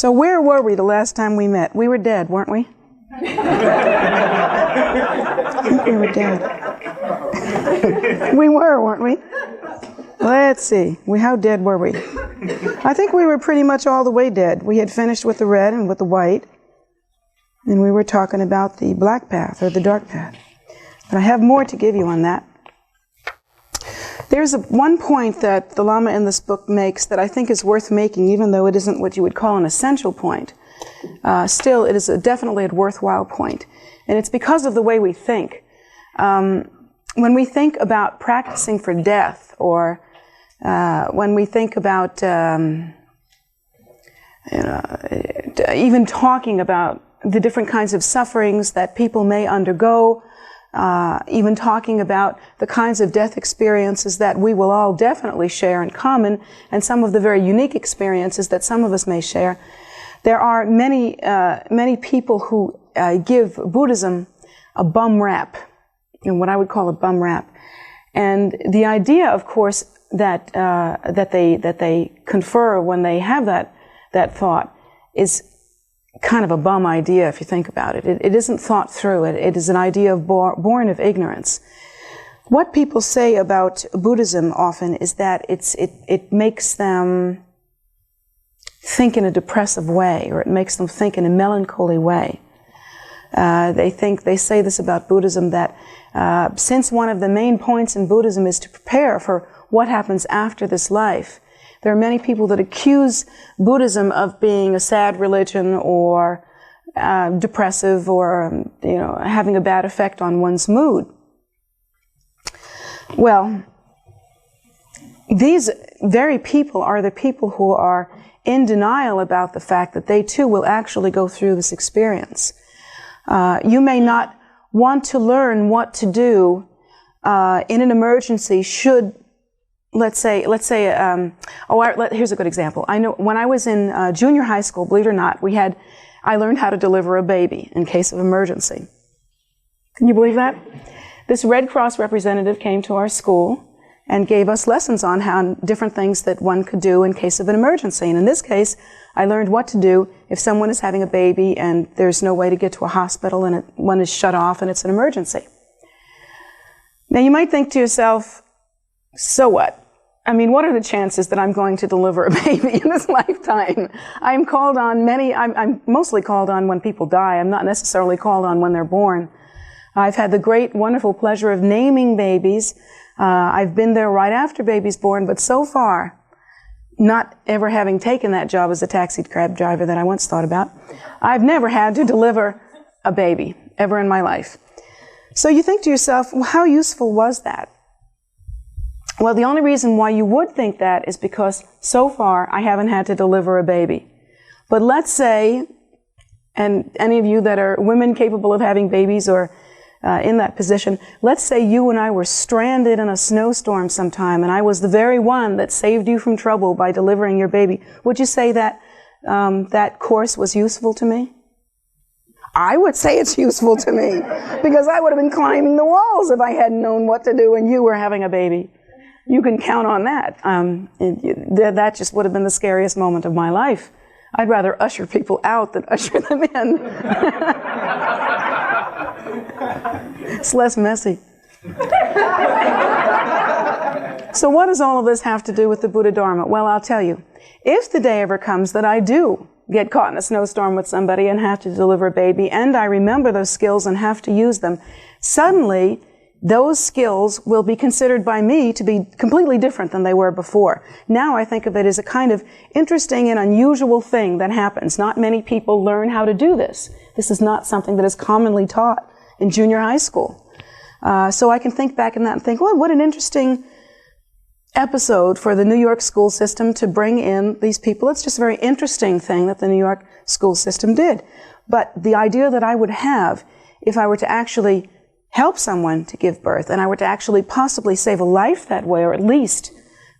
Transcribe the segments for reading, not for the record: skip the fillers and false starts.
So where were we the last time we met? We were dead, weren't we? I think we were dead. We were, weren't we? Let's see. How dead were we? I think we were pretty much all the way dead. We had finished with the red and with the white, and we were talking about the black path or the dark path. But I have more to give you on that. There's one point that the Lama in this book makes that I think is worth making, even though it isn't what you would call an essential point. Still, it is definitely a worthwhile point. And it's because of the way we think. When we think about practicing for death, or when we think about even talking about the different kinds of sufferings that people may undergo, even talking about the kinds of death experiences that we will all definitely share in common, and some of the very unique experiences that some of us may share. There are many people who give Buddhism a bum rap, what I would call a bum rap. And the idea, of course, that they confer when they have that thought is kind of a bum idea if you think about it. It isn't thought through. It is an idea born of ignorance. What people say about Buddhism often is that it makes them think in a depressive way, or it makes them think in a melancholy way. They say this about Buddhism, that since one of the main points in Buddhism is to prepare for what happens after this life, there are many people that accuse Buddhism of being a sad religion, or depressive, or having a bad effect on one's mood. Well, these very people are the people who are in denial about the fact that they too will actually go through this experience. You may not want to learn what to do in an emergency should, here's a good example. I know when I was in junior high school, believe it or not, I learned how to deliver a baby in case of emergency. Can you believe that? This Red Cross representative came to our school and gave us lessons on how different things that one could do in case of an emergency. And in this case, I learned what to do if someone is having a baby and there's no way to get to a hospital and one is shut off and it's an emergency. Now you might think to yourself, so what? I mean, what are the chances that I'm going to deliver a baby in this lifetime? I'm mostly called on when people die. I'm not necessarily called on when they're born. I've had the great, wonderful pleasure of naming babies. I've been there right after baby's born, but so far, not ever having taken that job as a taxi cab driver that I once thought about, I've never had to deliver a baby, ever in my life. So you think to yourself, well, how useful was that? Well, the only reason why you would think that is because so far I haven't had to deliver a baby. But let's say, and any of you that are women capable of having babies or in that position, let's say you and I were stranded in a snowstorm sometime and I was the very one that saved you from trouble by delivering your baby. Would you say that that course was useful to me? I would say it's useful to me, because I would have been climbing the walls if I hadn't known what to do and you were having a baby. You can count on that. That just would have been the scariest moment of my life. I'd rather usher people out than usher them in. It's less messy. So what does all of this have to do with the Buddha Dharma? Well, I'll tell you. If the day ever comes that I do get caught in a snowstorm with somebody and have to deliver a baby, and I remember those skills and have to use them, suddenly those skills will be considered by me to be completely different than they were before. Now I think of it as a kind of interesting and unusual thing that happens. Not many people learn how to do this. This is not something that is commonly taught in junior high school. So I can think back in that and think, well, what an interesting episode for the New York school system to bring in these people. It's just a very interesting thing that the New York school system did. But the idea that I would have, if I were to actually help someone to give birth, and I were to actually possibly save a life that way, or at least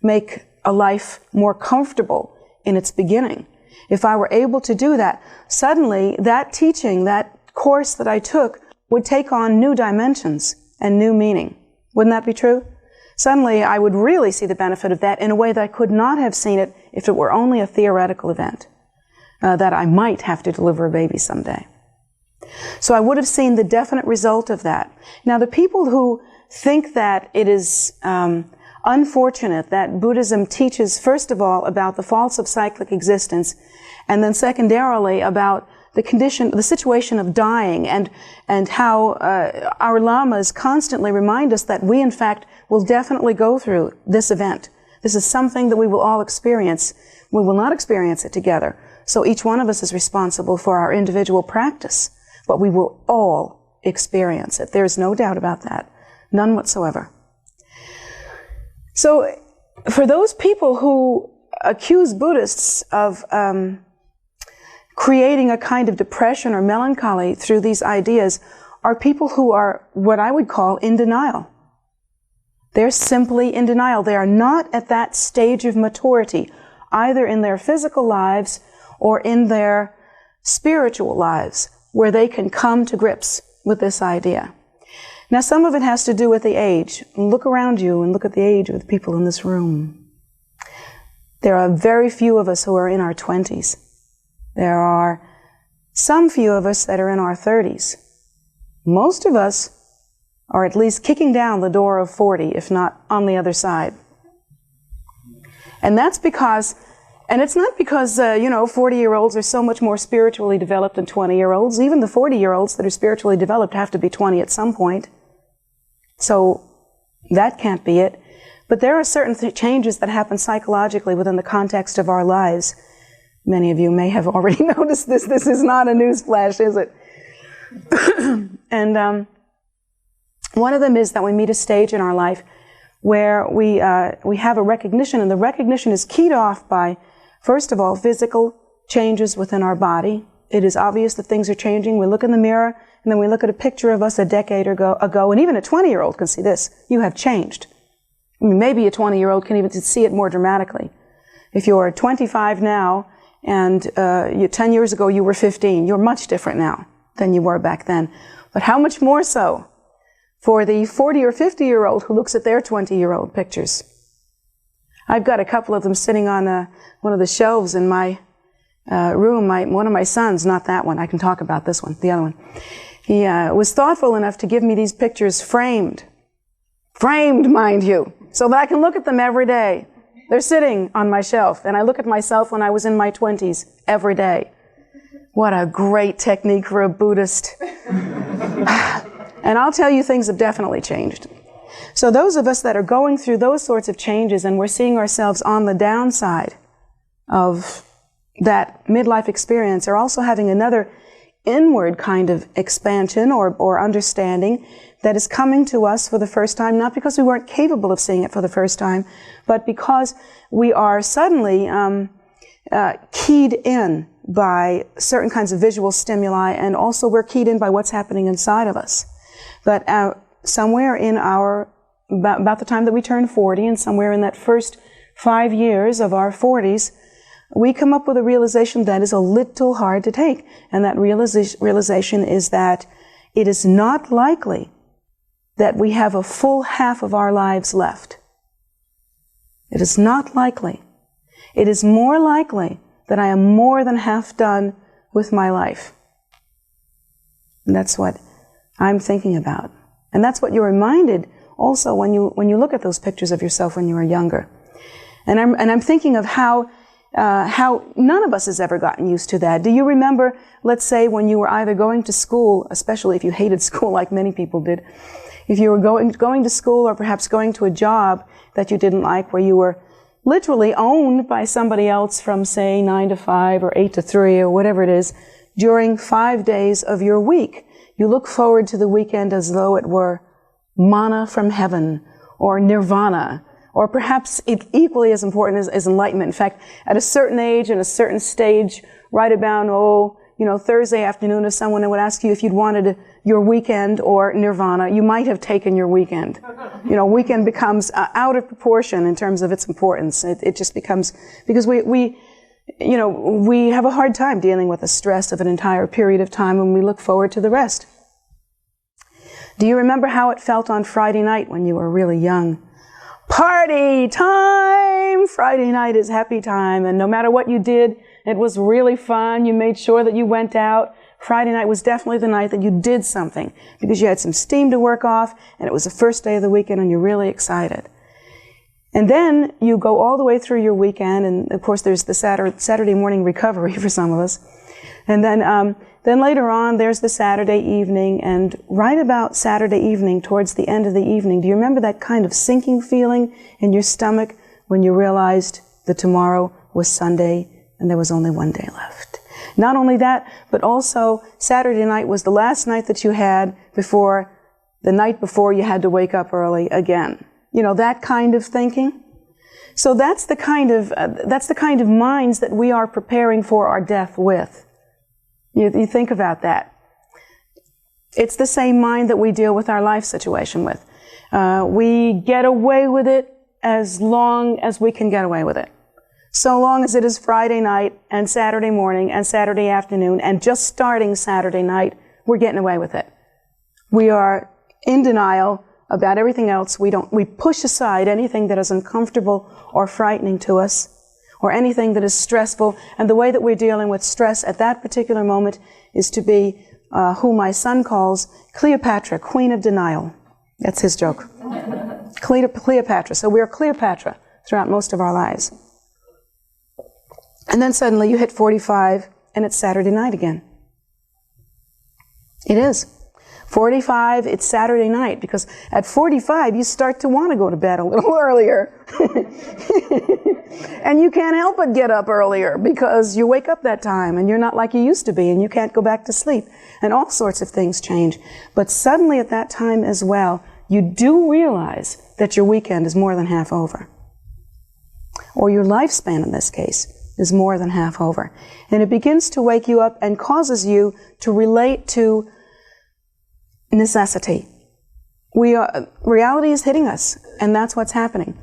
make a life more comfortable in its beginning, if I were able to do that, suddenly that teaching, that course that I took, would take on new dimensions and new meaning. Wouldn't that be true? Suddenly I would really see the benefit of that in a way that I could not have seen it if it were only a theoretical event. that I might have to deliver a baby someday. So I would have seen the definite result of that. Now, the people who think that it is unfortunate that Buddhism teaches, first of all, about the faults of cyclic existence, and then secondarily about the situation of dying, and how our lamas constantly remind us that we, in fact, will definitely go through this event. This is something that we will all experience. We will not experience it together. So each one of us is responsible for our individual practice, but we will all experience it. There is no doubt about that. None whatsoever. So for those people who accuse Buddhists of creating a kind of depression or melancholy through these ideas are people who are what I would call in denial. They're simply in denial. They are not at that stage of maturity, either in their physical lives or in their spiritual lives, where they can come to grips with this idea. Now, some of it has to do with the age. Look around you and look at the age of the people in this room. There are very few of us who are in our 20s. There are some few of us that are in our 30s. Most of us are at least kicking down the door of 40, if not on the other side. And that's because, and it's not because, 40-year-olds are so much more spiritually developed than 20-year-olds. Even the 40-year-olds that are spiritually developed have to be 20 at some point. So that can't be it. But there are certain changes that happen psychologically within the context of our lives. Many of you may have already noticed this. This is not a newsflash, is it? And one of them is that we meet a stage in our life where we have a recognition, and the recognition is keyed off by, first of all, physical changes within our body. It is obvious that things are changing. We look in the mirror, and then we look at a picture of us a decade ago, and even a 20-year-old can see this. You have changed. I mean, maybe a 20-year-old can even see it more dramatically. If you're 25 now, and 10 years ago you were 15, you're much different now than you were back then. But how much more so for the 40 or 50-year-old who looks at their 20-year-old pictures? I've got a couple of them sitting on one of the shelves in my room. One of my sons, not that one, I can talk about this one, the other one. He was thoughtful enough to give me these pictures framed, mind you, so that I can look at them every day. They're sitting on my shelf, and I look at myself when I was in my 20s every day. What a great technique for a Buddhist. And I'll tell you, things have definitely changed. So those of us that are going through those sorts of changes, and we're seeing ourselves on the downside of that midlife experience, are also having another inward kind of expansion or understanding that is coming to us for the first time, not because we weren't capable of seeing it for the first time, but because we are suddenly keyed in by certain kinds of visual stimuli, and also we're keyed in by what's happening inside of us. But somewhere in about the time that we turn 40, and somewhere in that first 5 years of our 40s, we come up with a realization that is a little hard to take. And that realization is that it is not likely that we have a full half of our lives left. It is not likely. It is more likely that I am more than half done with my life. And that's what I'm thinking about. And that's what you're reminded also when you look at those pictures of yourself when you were younger. And I'm thinking of how none of us has ever gotten used to that. Do you remember, let's say, when you were either going to school, especially if you hated school like many people did, if you were going to school or perhaps going to a job that you didn't like, where you were literally owned by somebody else from, say, 9 to 5 or 8 to 3 or whatever it is, during 5 days of your week. You look forward to the weekend as though it were manna from heaven or nirvana, or perhaps equally as important as enlightenment. In fact, at a certain age and a certain stage, right about, Thursday afternoon, if someone would ask you if you'd wanted your weekend or nirvana, you might have taken your weekend. Weekend becomes out of proportion in terms of its importance. It just becomes, because we have a hard time dealing with the stress of an entire period of time when we look forward to the rest. Do you remember how it felt on Friday night when you were really young? Party time! Friday night is happy time, and no matter what you did, It was really fun. You made sure that you went out. Friday night was definitely the night that you did something because you had some steam to work off and it was the first day of the weekend and you're really excited. And then you go all the way through your weekend, and of course there's the Saturday morning recovery for some of us. And then later on there's the Saturday evening, and right about Saturday evening, towards the end of the evening, do you remember that kind of sinking feeling in your stomach when you realized that tomorrow was Sunday and there was only one day left? Not only that, but also Saturday night was the last night that you had before the night before you had to wake up early again. You know, that kind of thinking. So that's the kind of minds that we are preparing for our death with. You think about that. It's the same mind that we deal with our life situation with. We get away with it as long as we can get away with it. So long as it is Friday night and Saturday morning and Saturday afternoon and just starting Saturday night, we're getting away with it. We are in denial about everything else. We push aside anything that is uncomfortable or frightening to us, or anything that is stressful. And the way that we're dealing with stress at that particular moment is to be who my son calls Cleopatra, Queen of Denial. That's his joke. Cleopatra. So we're Cleopatra throughout most of our lives. And then suddenly you hit 45 and it's Saturday night again. It is. 45, it's Saturday night, because at 45 you start to want to go to bed a little earlier. And you can't help but get up earlier because you wake up that time and you're not like you used to be and you can't go back to sleep. And all sorts of things change. But suddenly at that time as well, you do realize that your weekend is more than half over. Or your lifespan in this case is more than half over. And it begins to wake you up and causes you to relate to necessity. Reality is hitting us, and that's what's happening.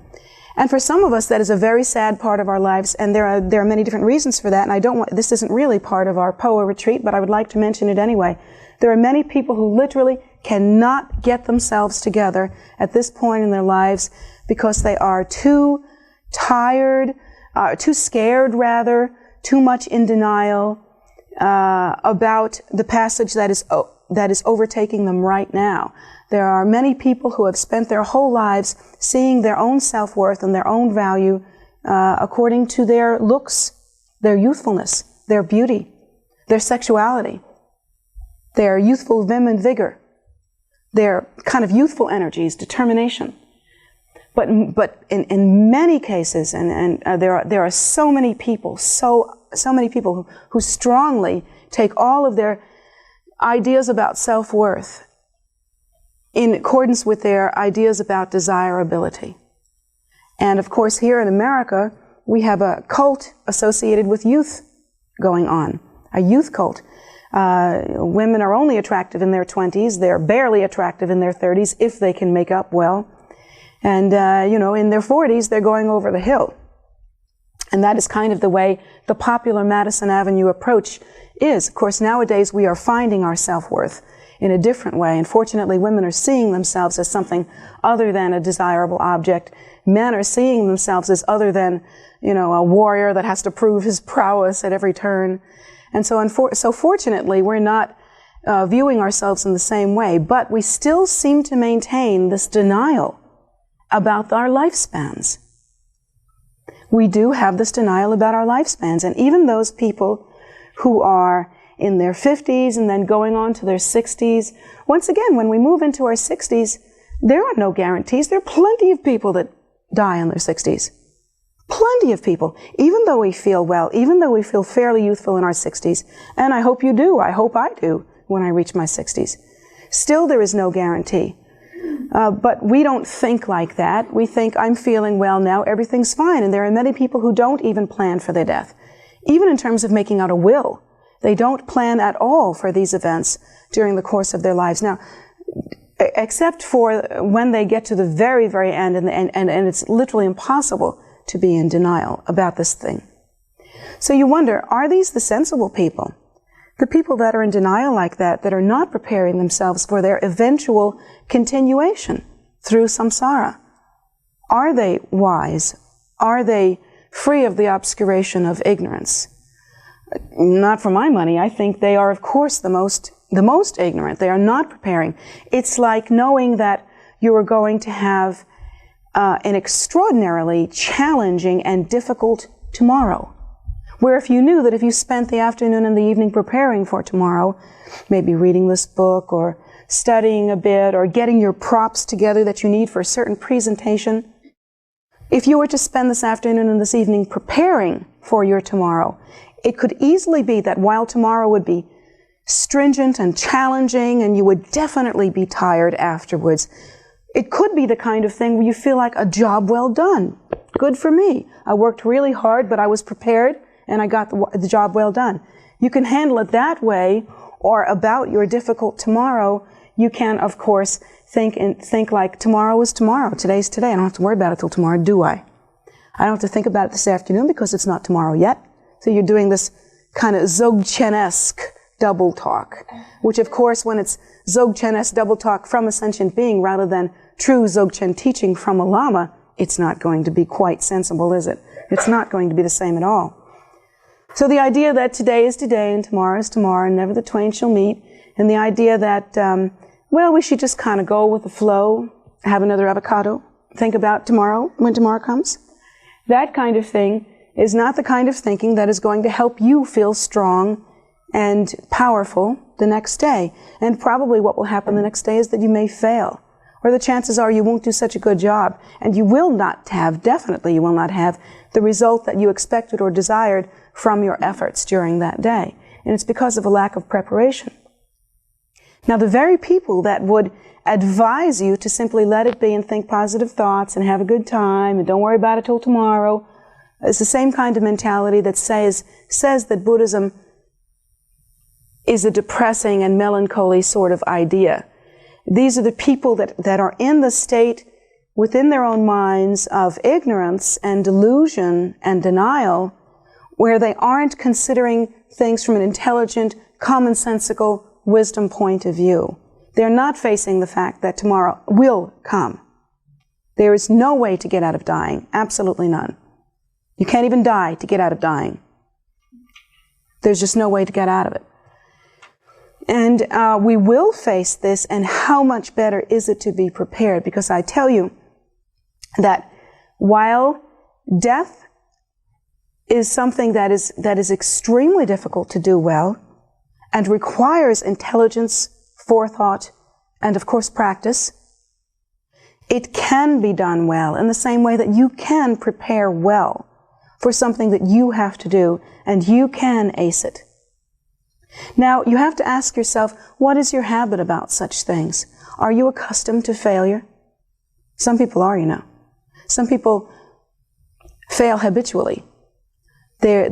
And for some of us, that is a very sad part of our lives, and there are many different reasons for that, and this isn't really part of our Phowa retreat, but I would like to mention it anyway. There are many people who literally cannot get themselves together at this point in their lives because they are too tired, too scared rather, too much in denial about the passage that is overtaking them right now. There are many people who have spent their whole lives seeing their own self-worth and their own value according to their looks, their youthfulness, their beauty, their sexuality, their youthful vim and vigor, their kind of youthful energies, determination. But in many cases, and there are so many people, so many people who strongly take all of their ideas about self-worth in accordance with their ideas about desirability. And of course, here in America, we have a cult associated with youth going on, a youth cult. Women are only attractive in their 20s. They're barely attractive in their 30s if they can make up well. And, in their 40s, they're going over the hill. And that is kind of the way the popular Madison Avenue approach is. Of course, nowadays we are finding our self-worth in a different way. And fortunately, women are seeing themselves as something other than a desirable object. Men are seeing themselves as other than, a warrior that has to prove his prowess at every turn. And so fortunately, we're not viewing ourselves in the same way, but we still seem to maintain this denial about our lifespans. We do have this denial about our lifespans, and even those people who are in their 50s and then going on to their 60s, once again, when we move into our 60s, there are no guarantees. There are plenty of people that die in their 60s. Plenty of people, even though we feel well, even though we feel fairly youthful in our 60s, and I hope you do, I hope I do when I reach my 60s. Still, there is no guarantee. But we don't think like that. We think, I'm feeling well now, everything's fine. And there are many people who don't even plan for their death. Even in terms of making out a will, they don't plan at all for these events during the course of their lives. Now, except for when they get to the very, very end, and it's literally impossible to be in denial about this thing. So you wonder, are these the sensible people? The people that are in denial like that are not preparing themselves for their eventual continuation through samsara. Are they wise? Are they free of the obscuration of ignorance? Not for my money. I think they are, of course, the most ignorant. They are not preparing. It's like knowing that you are going to have an extraordinarily challenging and difficult tomorrow. Where if you knew that if you spent the afternoon and the evening preparing for tomorrow, maybe reading this book or studying a bit or getting your props together that you need for a certain presentation, if you were to spend this afternoon and this evening preparing for your tomorrow, it could easily be that while tomorrow would be stringent and challenging and you would definitely be tired afterwards, it could be the kind of thing where you feel like a job well done. Good for me. I worked really hard, but I was prepared and I got the job well done. You can handle it that way, or about your difficult tomorrow, you can, of course, think like tomorrow is tomorrow, today's today. I don't have to worry about it till tomorrow, do I? I don't have to think about it this afternoon because it's not tomorrow yet. So you're doing this kind of Dzogchen-esque double talk, which of course when it's Dzogchen-esque double talk from a sentient being rather than true Dzogchen teaching from a Lama, it's not going to be quite sensible, is it? It's not going to be the same at all. So the idea that today is today and tomorrow is tomorrow and never the twain shall meet, and the idea that, well, we should just kind of go with the flow, have another avocado, think about tomorrow when tomorrow comes, that kind of thing is not the kind of thinking that is going to help you feel strong and powerful the next day. And probably what will happen the next day is that you may fail, or the chances are you won't do such a good job, and you will not have, definitely you will not have, the result that you expected or desired from your efforts during that day. And it's because of a lack of preparation. Now, the very people that would advise you to simply let it be and think positive thoughts and have a good time and don't worry about it till tomorrow, it's the same kind of mentality that says that Buddhism is a depressing and melancholy sort of idea. These are the people that are in the state within their own minds of ignorance and delusion and denial, where they aren't considering things from an intelligent, commonsensical wisdom point of view. They're not facing the fact that tomorrow will come. There is no way to get out of dying, absolutely none. You can't even die to get out of dying. There's just no way to get out of it. And we will face this, and how much better is it to be prepared? Because I tell you that while death is something that is extremely difficult to do well and requires intelligence, forethought, and of course practice, it can be done well in the same way that you can prepare well for something that you have to do, and you can ace it. Now, you have to ask yourself, what is your habit about such things? Are you accustomed to failure? Some people are, you know. Some people fail habitually. There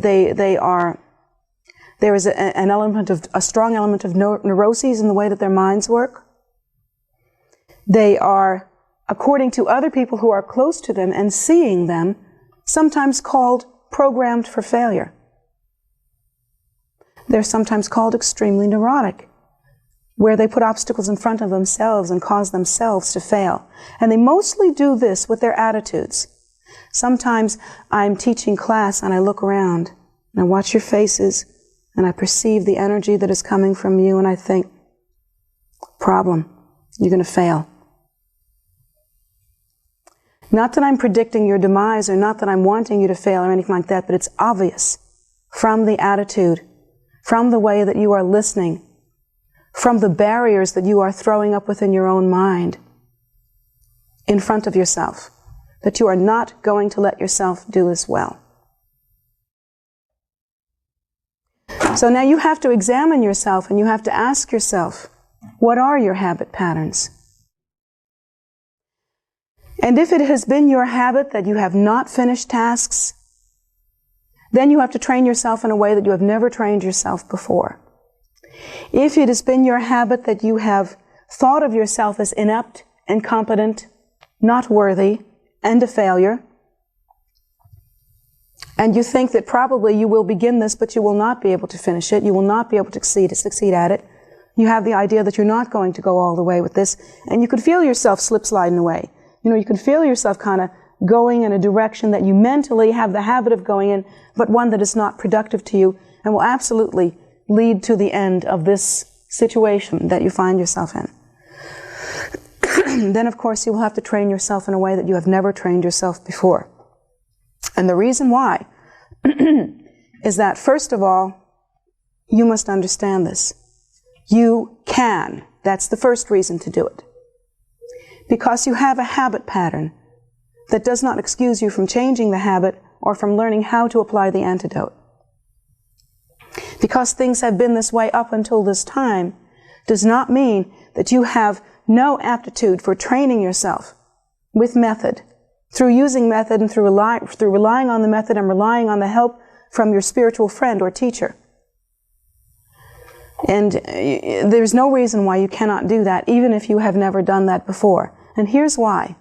is a strong element of neuroses in the way that their minds work. They are, according to other people who are close to them and seeing them, sometimes called programmed for failure. They're sometimes called extremely neurotic, where they put obstacles in front of themselves and cause themselves to fail. And they mostly do this with their attitudes. Sometimes I'm teaching class and I look around and I watch your faces and I perceive the energy that is coming from you and I think, problem, you're going to fail. Not that I'm predicting your demise or not that I'm wanting you to fail or anything like that, but it's obvious from the attitude, from the way that you are listening, from the barriers that you are throwing up within your own mind in front of yourself, that you are not going to let yourself do this well. So now you have to examine yourself and you have to ask yourself, what are your habit patterns? And if it has been your habit that you have not finished tasks, then you have to train yourself in a way that you have never trained yourself before. If it has been your habit that you have thought of yourself as inept, incompetent, not worthy, and a failure, and you think that probably you will begin this, but you will not be able to finish it, you will not be able to succeed at it, you have the idea that you're not going to go all the way with this, and you could feel yourself slip-sliding away. You know, you can feel yourself kind of going in a direction that you mentally have the habit of going in, but one that is not productive to you, and will absolutely lead to the end of this situation that you find yourself in. Then, of course, you will have to train yourself in a way that you have never trained yourself before. And the reason why is that, first of all, you must understand this. You can. That's the first reason to do it. Because you have a habit pattern that does not excuse you from changing the habit or from learning how to apply the antidote. Because things have been this way up until this time does not mean that you have no aptitude for training yourself with method, through using method and through relying on the method and relying on the help from your spiritual friend or teacher. And there's no reason why you cannot do that, even if you have never done that before. And here's why.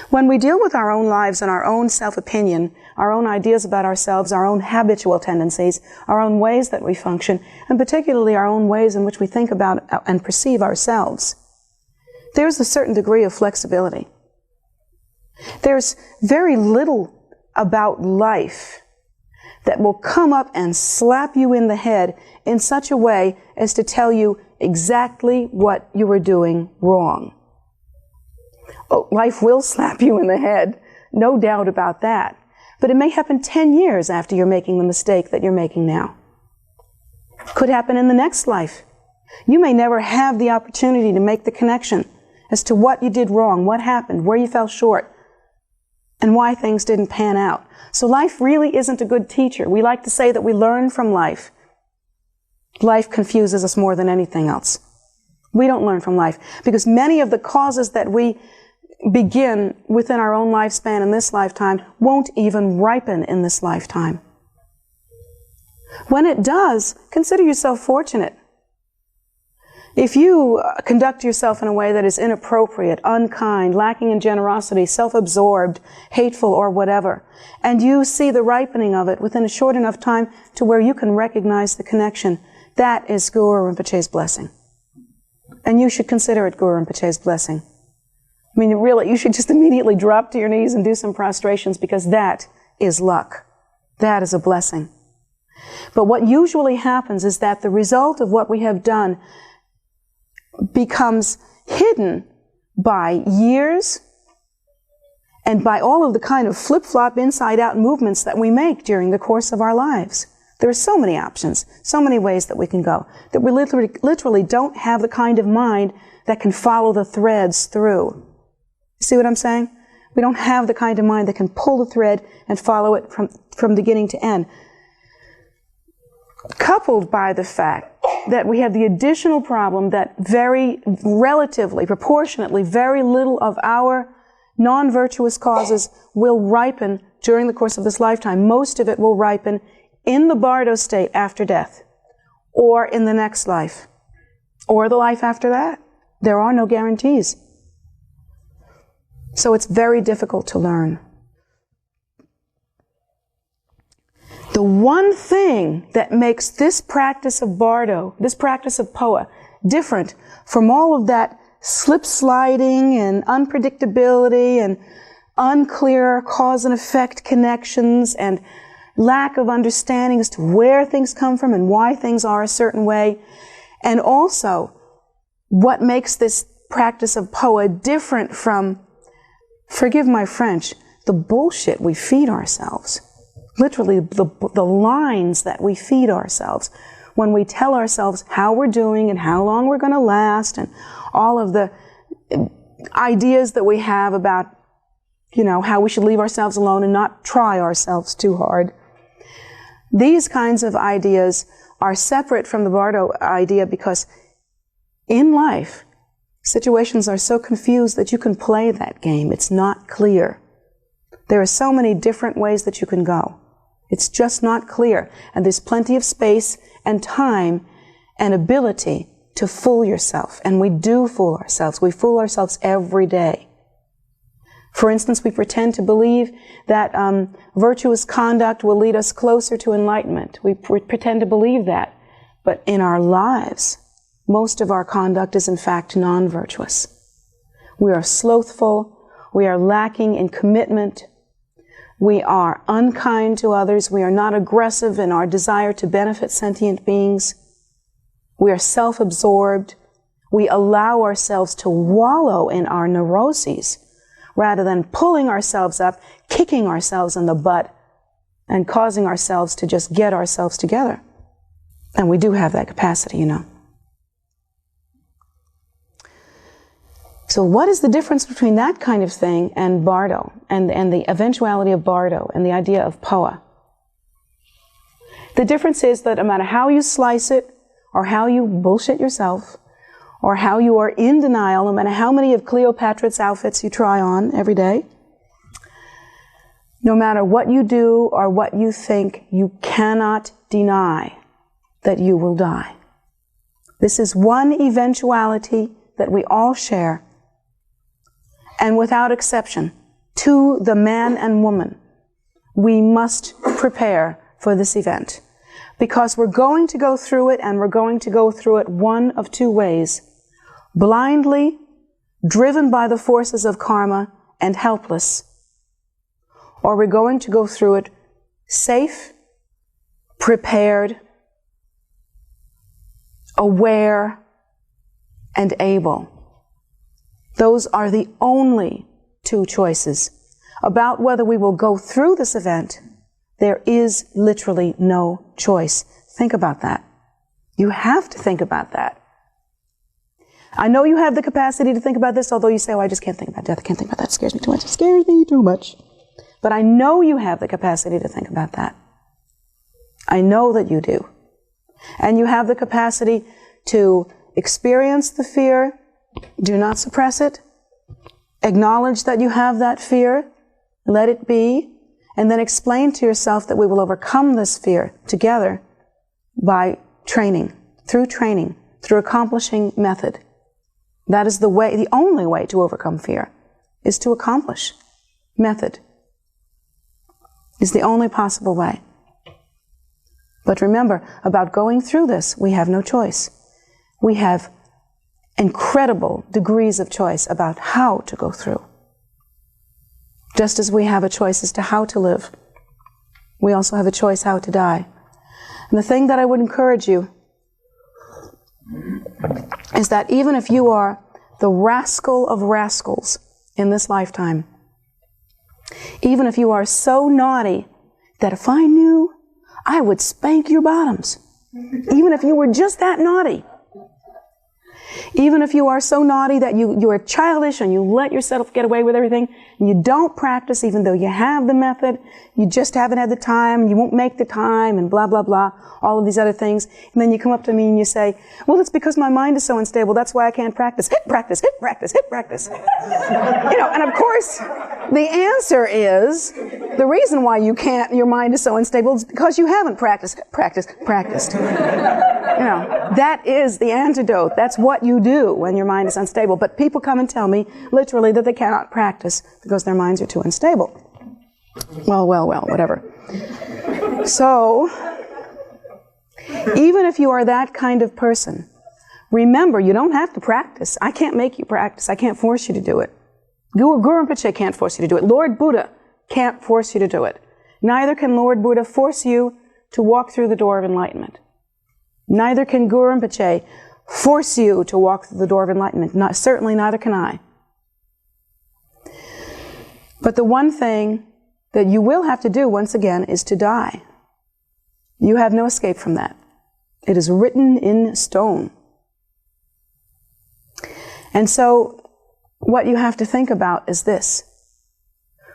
When we deal with our own lives and our own self-opinion, our own ideas about ourselves, our own habitual tendencies, our own ways that we function, and particularly our own ways in which we think about and perceive ourselves, there's a certain degree of flexibility. There's very little about life that will come up and slap you in the head in such a way as to tell you exactly what you were doing wrong. Oh, life will slap you in the head, no doubt about that. But it may happen 10 years after you're making the mistake that you're making now. Could happen in the next life. You may never have the opportunity to make the connection as to what you did wrong, what happened, where you fell short, and why things didn't pan out. So life really isn't a good teacher. We like to say that we learn from life. Life confuses us more than anything else. We don't learn from life because many of the causes that we begin within our own lifespan in this lifetime won't even ripen in this lifetime. When it does, consider yourself fortunate. If you conduct yourself in a way that is inappropriate, unkind, lacking in generosity, self-absorbed, hateful, or whatever, and you see the ripening of it within a short enough time to where you can recognize the connection, that is Guru Rinpoche's blessing. And you should consider it Guru Rinpoche's blessing. I mean, really, you should just immediately drop to your knees and do some prostrations because that is luck. That is a blessing. But what usually happens is that the result of what we have done becomes hidden by years and by all of the kind of flip-flop inside-out movements that we make during the course of our lives. There are so many options, so many ways that we can go, that we literally don't have the kind of mind that can follow the threads through. See what I'm saying? We don't have the kind of mind that can pull the thread and follow it from beginning to end. Coupled by the fact that we have the additional problem that relatively, proportionately, very little of our non-virtuous causes will ripen during the course of this lifetime. Most of it will ripen in the Bardo state after death, or in the next life, or the life after that. There are no guarantees. So it's very difficult to learn. The one thing that makes this practice of Bardo, this practice of Phowa, different from all of that slip-sliding and unpredictability and unclear cause and effect connections and lack of understanding as to where things come from and why things are a certain way, and also what makes this practice of Phowa different from, forgive my French, the bullshit we feed ourselves. Literally, the lines that we feed ourselves when we tell ourselves how we're doing and how long we're going to last and all of the ideas that we have about, how we should leave ourselves alone and not try ourselves too hard. These kinds of ideas are separate from the Bardo idea because in life, situations are so confused that you can play that game. It's not clear. There are so many different ways that you can go. It's just not clear. And there's plenty of space and time and ability to fool yourself. And we do fool ourselves. We fool ourselves every day. For instance, we pretend to believe that virtuous conduct will lead us closer to enlightenment. We pretend to believe that. But in our lives, most of our conduct is in fact non-virtuous. We are slothful. We are lacking in commitment. We are unkind to others. We are not aggressive in our desire to benefit sentient beings. We are self-absorbed. We allow ourselves to wallow in our neuroses rather than pulling ourselves up, kicking ourselves in the butt, and causing ourselves to just get ourselves together. And we do have that capacity, you know. So what is the difference between that kind of thing and Bardo, and the eventuality of Bardo, and the idea of Phowa? The difference is that no matter how you slice it, or how you bullshit yourself, or how you are in denial, no matter how many of Cleopatra's outfits you try on every day, no matter what you do or what you think, you cannot deny that you will die. This is one eventuality that we all share. And without exception, to the man and woman, we must prepare for this event. Because we're going to go through it, and we're going to go through it one of two ways. Blindly, driven by the forces of karma, and helpless. Or we're going to go through it safe, prepared, aware, and able. Those are the only two choices. About whether we will go through this event, there is literally no choice. Think about that. You have to think about that. I know you have the capacity to think about this, although you say, oh, I just can't think about death. I can't think about that. It scares me too much. It scares me too much. But I know you have the capacity to think about that. I know that you do. And you have the capacity to experience the fear. Do not suppress it. Acknowledge that you have that fear. Let it be. And then explain to yourself that we will overcome this fear together by training, through accomplishing method. That is the way, the only way to overcome fear, is to accomplish method. Is the only possible way. But remember, about going through this, we have no choice. We have incredible degrees of choice about how to go through. Just as we have a choice as to how to live, we also have a choice how to die. And the thing that I would encourage you is that even if you are the rascal of rascals in this lifetime, even if you are so naughty that if I knew, I would spank your bottoms, even if you were just that naughty, even if you are so naughty that you are childish and you let yourself get away with everything, and you don't practice even though you have the method, you just haven't had the time, and you won't make the time, and blah, blah, blah, all of these other things, and then you come up to me and you say, well, it's because my mind is so unstable, that's why I can't practice. Hit practice, hit practice, hit practice. You know, and of course, the answer is, the reason why you can't, your mind is so unstable is because you haven't practiced. You know, that is the antidote. That's what you do when your mind is unstable. But people come and tell me, literally, that they cannot practice because their minds are too unstable. Well, whatever. So, even if you are that kind of person, remember, you don't have to practice. I can't make you practice. I can't force you to do it. Guru Rinpoche can't force you to do it. Lord Buddha can't force you to do it. Neither can Lord Buddha force you to walk through the door of enlightenment. Neither can Guru Rinpoche force you to walk through the door of enlightenment. Certainly neither can I. But the one thing that you will have to do, once again, is to die. You have no escape from that. It is written in stone. And so, what you have to think about is this.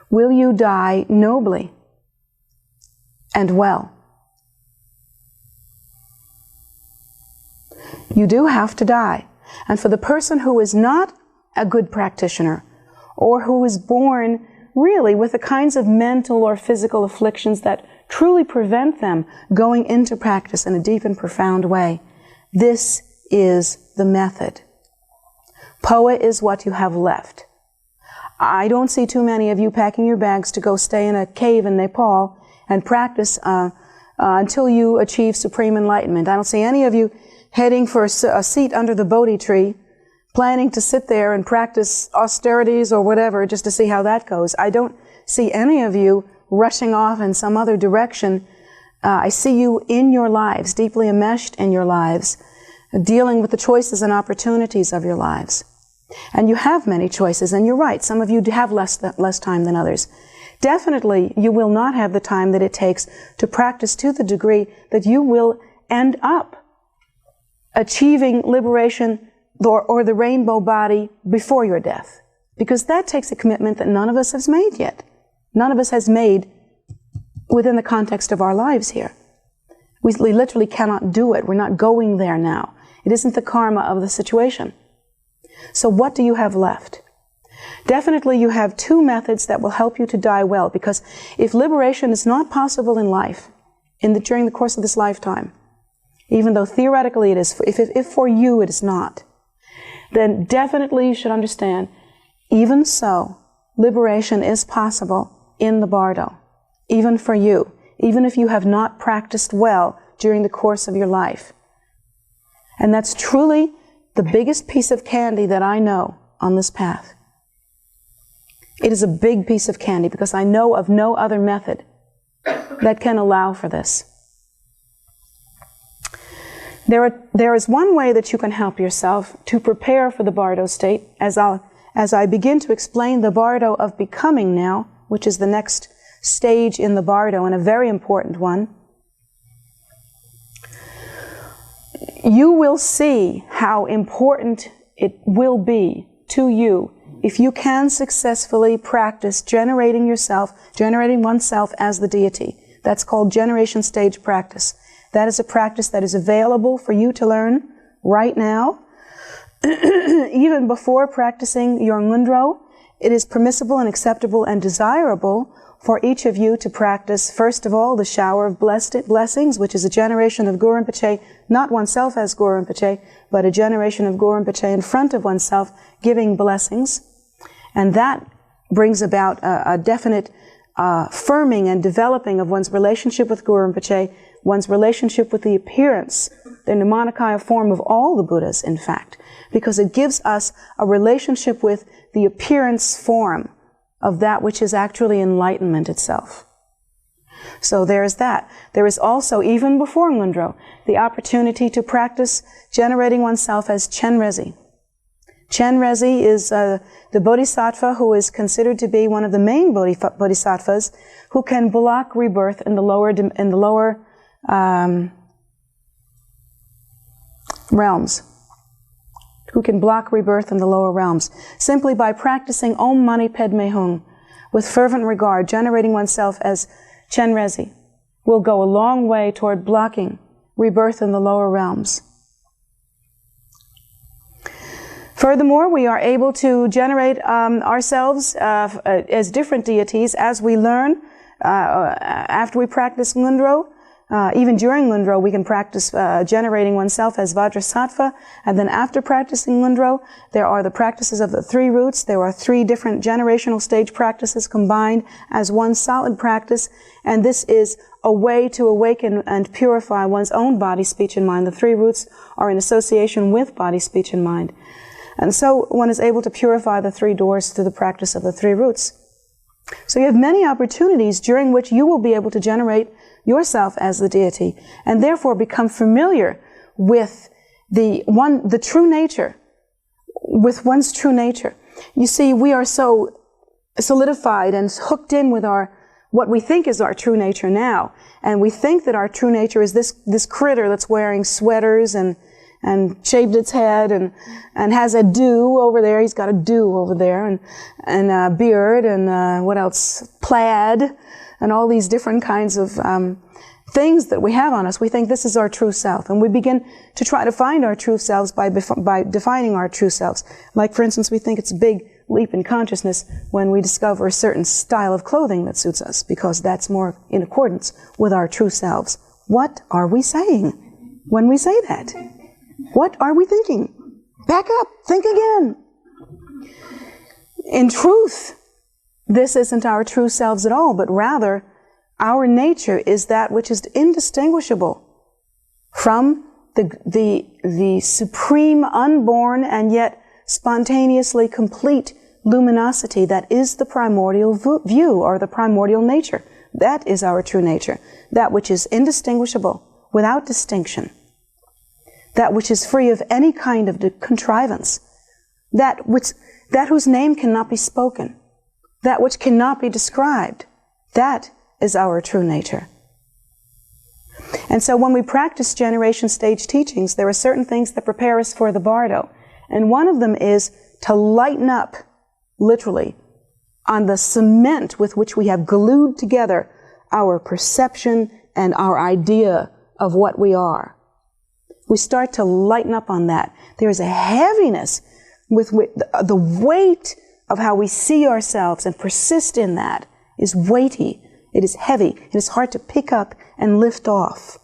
Will you die nobly and well? You do have to die. And for the person who is not a good practitioner, or who is born really with the kinds of mental or physical afflictions that truly prevent them going into practice in a deep and profound way, this is the method. Phowa is what you have left. I don't see too many of you packing your bags to go stay in a cave in Nepal and practice until you achieve supreme enlightenment. I don't see any of you heading for a seat under the Bodhi tree, planning to sit there and practice austerities or whatever just to see how that goes. I don't see any of you rushing off in some other direction. I see you in your lives, deeply enmeshed in your lives, dealing with the choices and opportunities of your lives. And you have many choices, and you're right, some of you have less time than others. Definitely, you will not have the time that it takes to practice to the degree that you will end up achieving liberation or the rainbow body before your death. Because that takes a commitment that none of us has made yet. None of us has made within the context of our lives here. We literally cannot do it. We're not going there now. It isn't the karma of the situation. So what do you have left? Definitely you have two methods that will help you to die well, because if liberation is not possible in life, during the course of this lifetime, even though theoretically it is, if for you it is not, then definitely you should understand, even so, liberation is possible in the Bardo, even for you, even if you have not practiced well during the course of your life. And that's truly the biggest piece of candy that I know on this path. It is a big piece of candy because I know of no other method that can allow for this. There is one way that you can help yourself to prepare for the Bardo state, as I begin to explain the Bardo of becoming now, which is the next stage in the Bardo and a very important one. You will see how important it will be to you if you can successfully practice generating oneself as the deity. That's called generation stage practice. That is a practice that is available for you to learn right now. Even before practicing your ngundro, it is permissible and acceptable and desirable for each of you to practice, first of all, the shower of blessings, which is a generation of Guru Rinpoche, not oneself as Guru Rinpoche, but a generation of Guru Rinpoche in front of oneself, giving blessings. And that brings about a definite firming and developing of one's relationship with Guru Rinpoche, one's relationship with the appearance, the Nirmanakaya form of all the Buddhas, in fact, because it gives us a relationship with the appearance form of that which is actually enlightenment itself. So there is that. There is also, even before ngundro, the opportunity to practice generating oneself as Chenrezi. Chenrezi is the bodhisattva who is considered to be one of the main bodhisattvas who can block rebirth in the lower realms. Who can block rebirth in the lower realms, simply by practicing Om Mani Padme Hum with fervent regard, generating oneself as Chenrezi, will go a long way toward blocking rebirth in the lower realms. Furthermore, we are able to generate ourselves as different deities as we learn after we practice ngundro. Even during ngundro, we can practice generating oneself as Vajrasattva, and then after practicing ngundro, there are the practices of the three roots. There are three different generational stage practices combined as one solid practice, and this is a way to awaken and purify one's own body, speech, and mind. The three roots are in association with body, speech, and mind. And so one is able to purify the three doors through the practice of the three roots. So you have many opportunities during which you will be able to generate yourself as the deity, and therefore become familiar with the true nature, with one's true nature. You see, we are so solidified and hooked in with what we think is our true nature now, and we think that our true nature is this critter that's wearing sweaters and shaved its head and has a do over there. He's got a do over there and a beard and what else? Plaid. And all these different kinds of things that we have on us. We think this is our true self. And we begin to try to find our true selves by defining our true selves. Like, for instance, we think it's a big leap in consciousness when we discover a certain style of clothing that suits us, because that's more in accordance with our true selves. What are we saying when we say that? What are we thinking? Back up. Think again. In truth, this isn't our true selves at all, but rather our nature is that which is indistinguishable from the supreme, unborn, and yet spontaneously complete luminosity that is the primordial view, or the primordial nature That is our true nature. That which is indistinguishable, without distinction. That which is free of any kind of contrivance. That whose name cannot be spoken. That which cannot be described. That is our true nature. And so when we practice generation stage teachings, there are certain things that prepare us for the Bardo. And one of them is to lighten up, literally, on the cement with which we have glued together our perception and our idea of what we are. We start to lighten up on that. There is a heaviness with which the weight of how we see ourselves and persist in that is weighty. It is heavy. It is hard to pick up and lift off.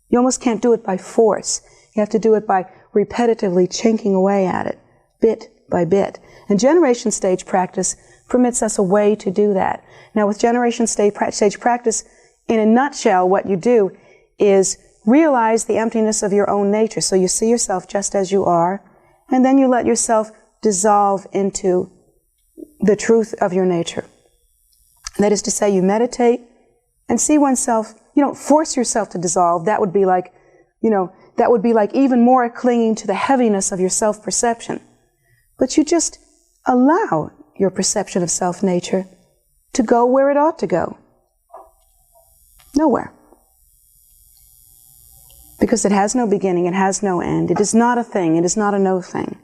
You almost can't do it by force. You have to do it by repetitively chinking away at it, bit by bit. And generation stage practice permits us a way to do that. Now, with generation stage practice, in a nutshell, what you do is realize the emptiness of your own nature. So you see yourself just as you are, and then you let yourself dissolve into the truth of your nature. That is to say, you meditate and see oneself. You don't force yourself to dissolve. That would be like, that would be like even more clinging to the heaviness of your self-perception. But you just allow your perception of self-nature to go where it ought to go. Nowhere. Because it has no beginning, it has no end. It is not a thing, it is not a no thing.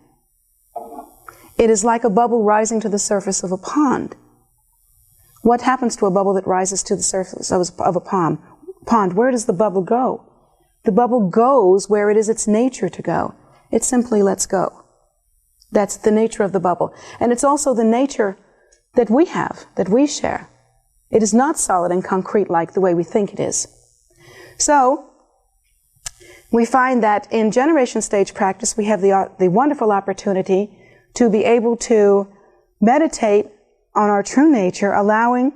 It is like a bubble rising to the surface of a pond. What happens to a bubble that rises to the surface of a pond? Where does the bubble go? The bubble goes where it is its nature to go. It simply lets go. That's the nature of the bubble. And it's also the nature that we have, that we share. It is not solid and concrete like the way we think it is. So, we find that in generation stage practice, we have the wonderful opportunity to be able to meditate on our true nature, allowing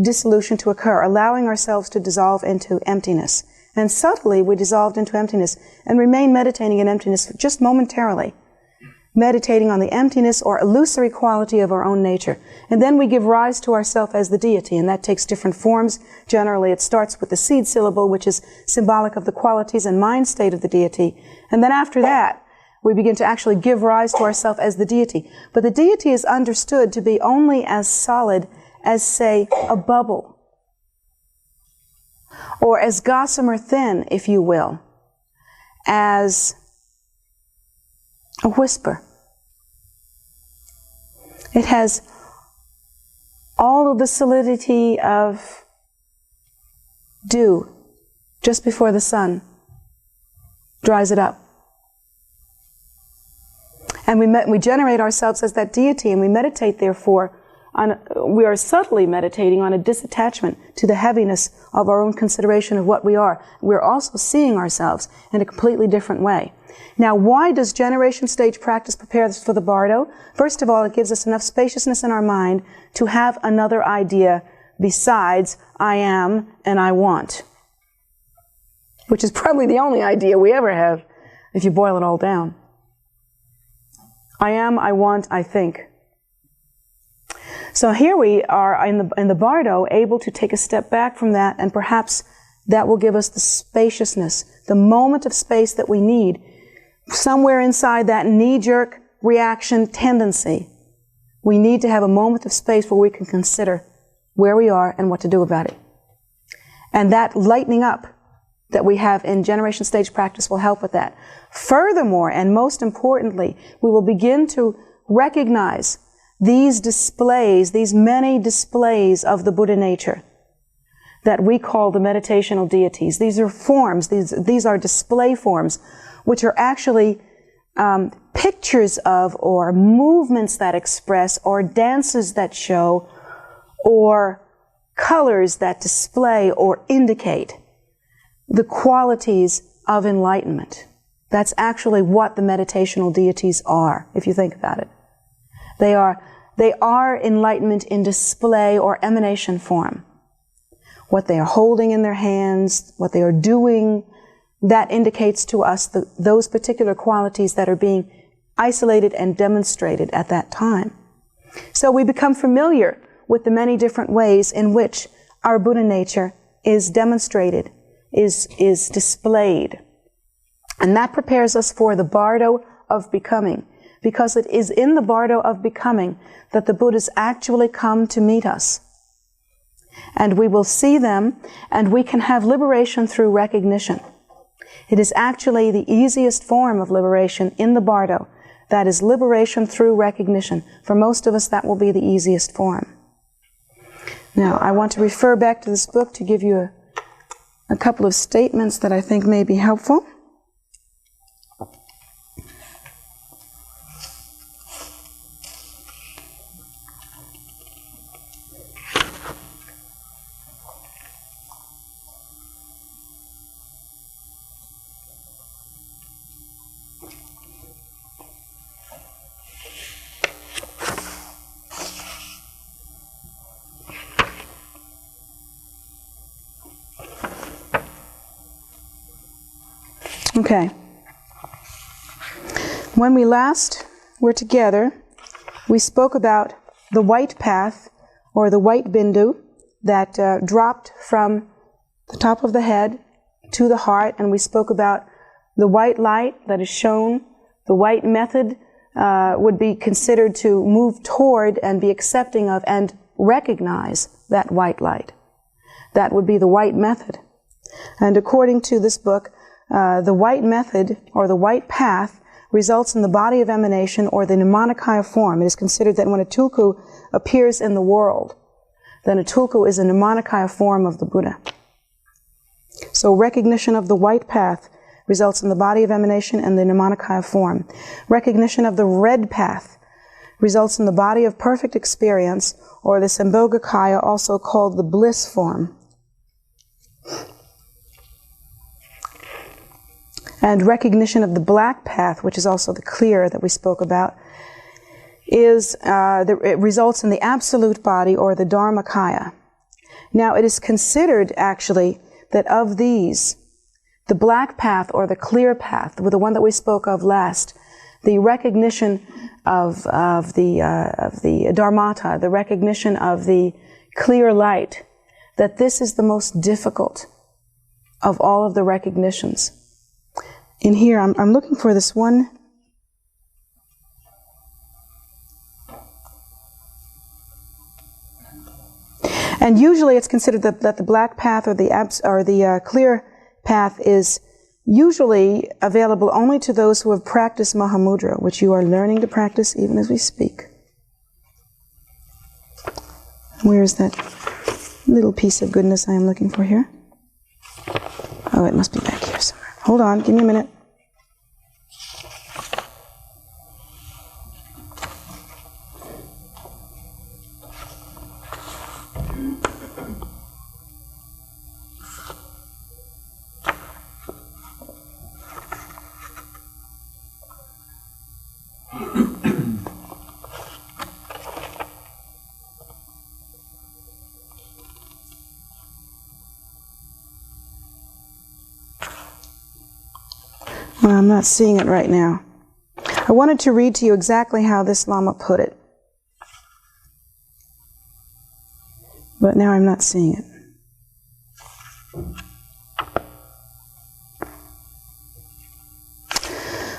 dissolution to occur, allowing ourselves to dissolve into emptiness. And subtly, we dissolved into emptiness and remain meditating in emptiness just momentarily, meditating on the emptiness or illusory quality of our own nature. And then we give rise to ourself as the deity, and that takes different forms. Generally, it starts with the seed syllable, which is symbolic of the qualities and mind state of the deity. And then after that, we begin to actually give rise to ourselves as the deity. But the deity is understood to be only as solid as, say, a bubble, or as gossamer thin, if you will, as a whisper. It has all of the solidity of dew just before the sun dries it up. And we generate ourselves as that deity, and we meditate, therefore, we are subtly meditating on a disattachment to the heaviness of our own consideration of what we are. We're also seeing ourselves in a completely different way. Now, why does generation stage practice prepare us for the Bardo? First of all, it gives us enough spaciousness in our mind to have another idea besides I am and I want, which is probably the only idea we ever have if you boil it all down. I am, I want, I think. So here we are in the Bardo, able to take a step back from that, and perhaps that will give us the spaciousness, the moment of space that we need, somewhere inside that knee-jerk reaction tendency. We need to have a moment of space where we can consider where we are and what to do about it. And that lightening up that we have in generation stage practice will help with that. Furthermore, and most importantly, we will begin to recognize these displays, these many displays of the Buddha nature that we call the meditational deities. These are forms, these are display forms, which are actually pictures of, or movements that express, or dances that show, or colors that display or indicate the qualities of enlightenment. That's actually what the meditational deities are, if you think about it. They are enlightenment in display or emanation form. What they are holding in their hands, what they are doing, that indicates to us those particular qualities that are being isolated and demonstrated at that time. So we become familiar with the many different ways in which our Buddha nature is demonstrated, is displayed. And that prepares us for the Bardo of becoming, because it is in the Bardo of becoming that the Buddhas actually come to meet us. And we will see them, and we can have liberation through recognition. It is actually the easiest form of liberation in the Bardo. That is liberation through recognition. For most of us, that will be the easiest form. Now, I want to refer back to this book to give you a couple of statements that I think may be helpful. Okay. When we last were together, we spoke about the white path, or the white bindu, that dropped from the top of the head to the heart, and we spoke about the white light that is shown. The white method would be considered to move toward and be accepting of and recognize that white light. That would be the white method. And according to this book, the white method, or the white path, results in the body of emanation, or the Nirmanakaya form. It is considered that when a tulku appears in the world, then a tulku is a Nirmanakaya form of the Buddha. So recognition of the white path results in the body of emanation and the Nirmanakaya form. Recognition of the red path results in the body of perfect experience, or the Sambhogakaya, also called the bliss form. And recognition of the black path, which is also the clear that we spoke about, it results in the absolute body, or the Dharmakaya. Now, it is considered, actually, that of these, the black path, or the clear path, the one that we spoke of last, the recognition of the Dharmata, the recognition of the clear light, that this is the most difficult of all of the recognitions. In here, I'm looking for this one. And usually it's considered that the black path, or the clear path, is usually available only to those who have practiced Mahamudra, which you are learning to practice even as we speak. Where is that little piece of goodness I am looking for here? Oh, it must be back here somewhere. Hold on, give me a minute. Well, I'm not seeing it right now. I wanted to read to you exactly how this Lama put it, but now I'm not seeing it.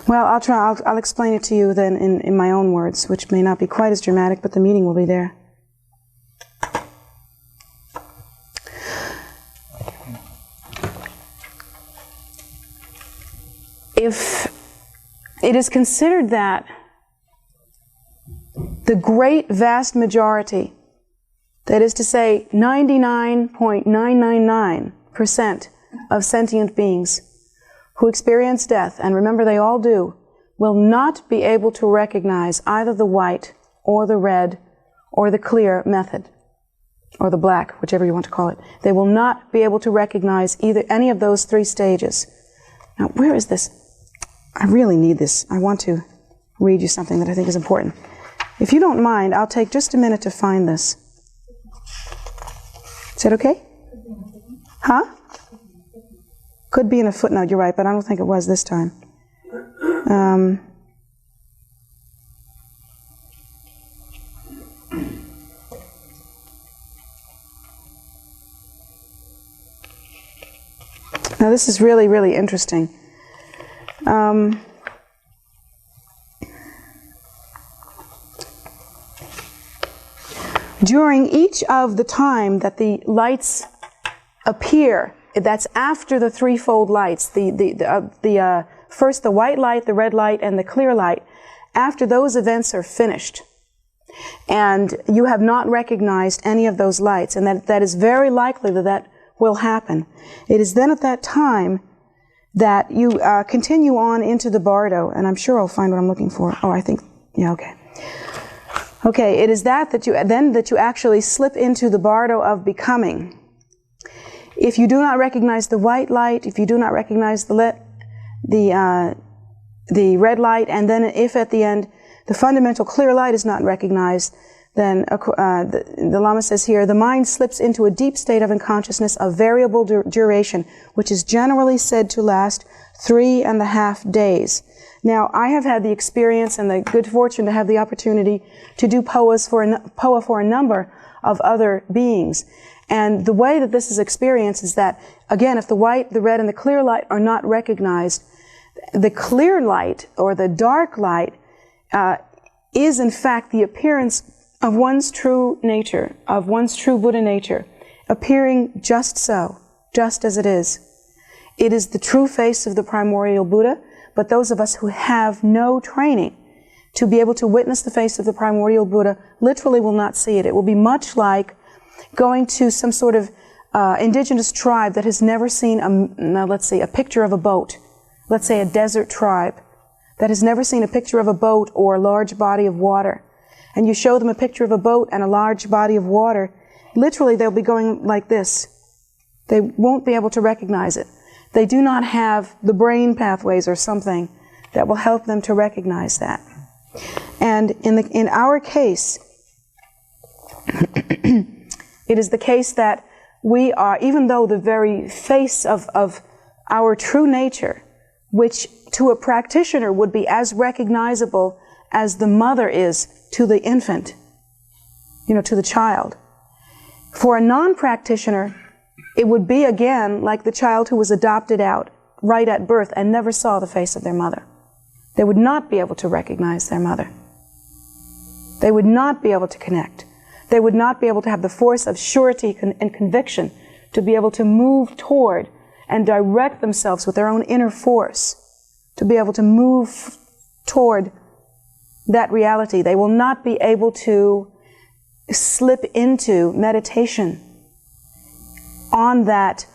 Well, I'll explain it to you then in my own words, which may not be quite as dramatic, but the meaning will be there. If it is considered that the great vast majority, that is to say 99.999% of sentient beings who experience death, and remember they all do, will not be able to recognize either the white or the red or the clear method, or the black, whichever you want to call it. They will not be able to recognize any of those three stages. Now, where is this? I really need this. I want to read you something that I think is important. If you don't mind, I'll take just a minute to find this. Is that okay? Huh? Could be in a footnote, you're right, but I don't think it was this time. Now this is really, really interesting. During each of the time that the lights appear, that's after the threefold lights, first the white light, the red light, and the clear light, after those events are finished, and you have not recognized any of those lights, and that is very likely that will happen. It is then at that time that you continue on into the Bardo, and I'm sure I'll find what I'm looking for. Oh, I think, yeah, okay. Okay, it is that you actually slip into the Bardo of becoming. If you do not recognize the white light, if you do not recognize the red light, and then if at the end the fundamental clear light is not recognized, then the Lama says here, the mind slips into a deep state of unconsciousness of variable duration, which is generally said to last 3.5 days. Now, I have had the experience and the good fortune to have the opportunity to do Phowa for a number of other beings. And the way that this is experienced is that, again, if the white, the red, and the clear light are not recognized, the clear light or the dark light is in fact the appearance of one's true nature, of one's true Buddha nature, appearing just so, just as it is. It is the true face of the primordial Buddha, but those of us who have no training to be able to witness the face of the primordial Buddha literally will not see it. It will be much like going to some sort of indigenous tribe that has never seen a picture of a boat. Let's say a desert tribe that has never seen a picture of a boat or a large body of water. And you show them a picture of a boat and a large body of water, literally they'll be going like this. They won't be able to recognize it. They do not have the brain pathways or something that will help them to recognize that. And in our case, it is the case that we are, even though the very face of our true nature, which to a practitioner would be as recognizable as the mother is to the infant, to the child. For a non-practitioner, it would be again like the child who was adopted out right at birth and never saw the face of their mother. They would not be able to recognize their mother. They would not be able to connect. They would not be able to have the force of surety and conviction to be able to move toward and direct themselves with their own inner force, to be able to move toward that reality. They will not be able to slip into meditation on that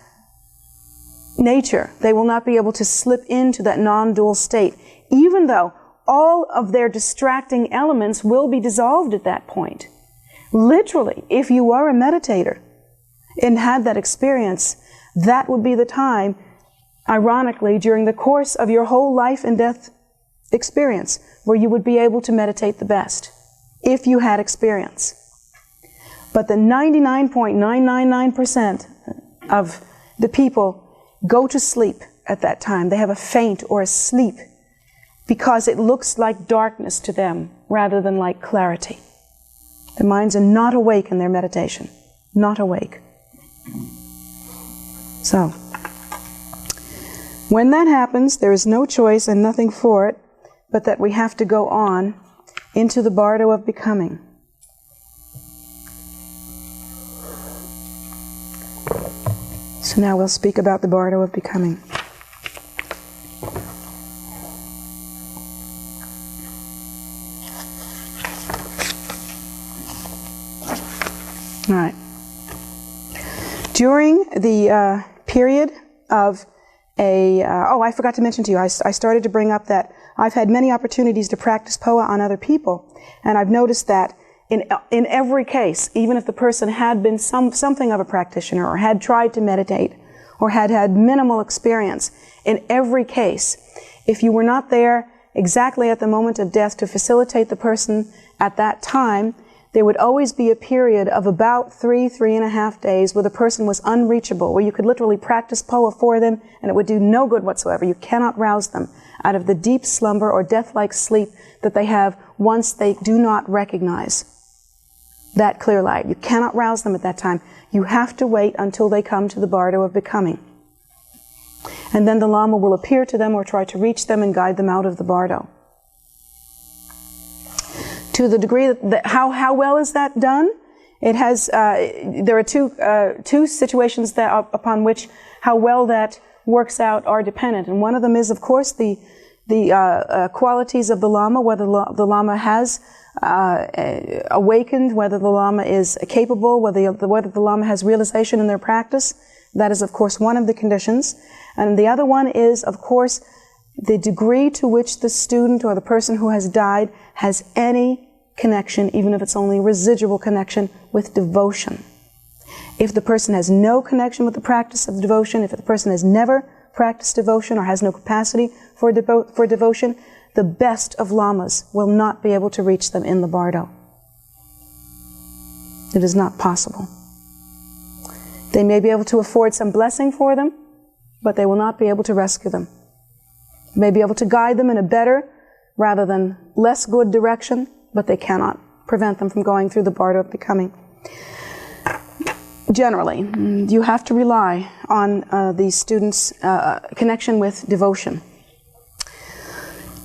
nature. They will not be able to slip into that non-dual state, even though all of their distracting elements will be dissolved at that point. Literally, if you are a meditator and had that experience, that would be the time, ironically, during the course of your whole life and death experience, where you would be able to meditate the best, if you had experience. But the 99.999% of the people go to sleep at that time. They have a faint or a sleep because it looks like darkness to them rather than like clarity. Their minds are not awake in their meditation. Not awake. So, when that happens, there is no choice and nothing for it, but that we have to go on into the Bardo of becoming. So now we'll speak about the Bardo of becoming. All right. During the period of I forgot to mention to you, I started to bring up that I've had many opportunities to practice Phowa on other people, and I've noticed that in every case, even if the person had been something of a practitioner or had tried to meditate or had minimal experience, in every case, if you were not there exactly at the moment of death to facilitate the person at that time, there would always be a period of about 3.5 days where the person was unreachable, where you could literally practice Phowa for them and it would do no good whatsoever. You cannot rouse them out of the deep slumber or death-like sleep that they have once they do not recognize that clear light. You cannot rouse them at that time. You have to wait until they come to the Bardo of becoming. And then the Lama will appear to them or try to reach them and guide them out of the Bardo. To the degree that how well is that done? It has. There are two situations that upon which how well that works out are dependent, and one of them is, of course, the qualities of the Lama, whether the Lama has awakened, whether the Lama is capable, whether the Lama has realization in their practice. That is, of course, one of the conditions. And the other one is, of course, the degree to which the student or the person who has died has any connection, even if it's only residual connection, with devotion. If the person has no connection with the practice of devotion, if the person has never practiced devotion or has no capacity for devotion, the best of lamas will not be able to reach them in the Bardo. It is not possible. They may be able to afford some blessing for them, but they will not be able to rescue them. They may be able to guide them in a better rather than less good direction, but they cannot prevent them from going through the Bardo of becoming. Generally, you have to rely on the student's connection with devotion.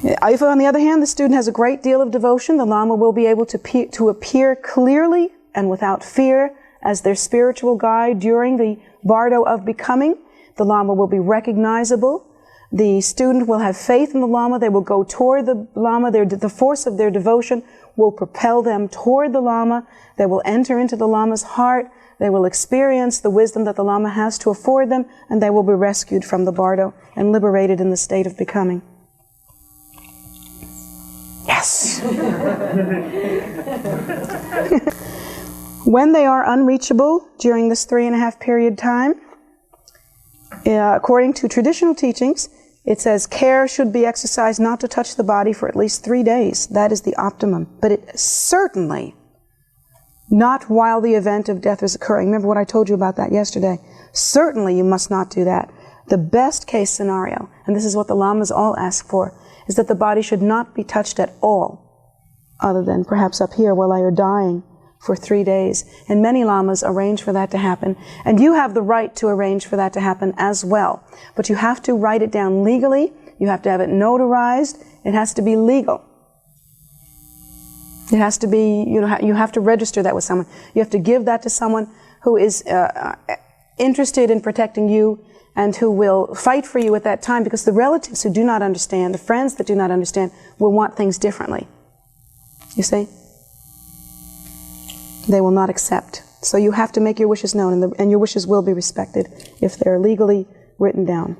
If, on the other hand, the student has a great deal of devotion, the Lama will be able to appear clearly and without fear as their spiritual guide during the Bardo of becoming. The Lama will be recognizable. The student will have faith in the Lama. They will go toward the Lama. The force of their devotion will propel them toward the Lama. They will enter into the Lama's heart. They will experience the wisdom that the Lama has to afford them, and they will be rescued from the Bardo and liberated in the state of becoming. Yes! When they are unreachable during this 3.5 period time, according to traditional teachings, it says care should be exercised not to touch the body for at least 3 days. That is the optimum. But it certainly not while the event of death is occurring. Remember what I told you about that yesterday. Certainly you must not do that. The best case scenario, and this is what the Lamas all ask for, is that the body should not be touched at all, other than perhaps up here while I are dying for 3 days. And many Lamas arrange for that to happen. And you have the right to arrange for that to happen as well. But you have to write it down legally. You have to have it notarized. It has to be legal. It has to be, you have to register that with someone. You have to give that to someone who is interested in protecting you and who will fight for you at that time, because the relatives who do not understand, the friends that do not understand, will want things differently. You see? They will not accept. So you have to make your wishes known, and your wishes will be respected if they're legally written down.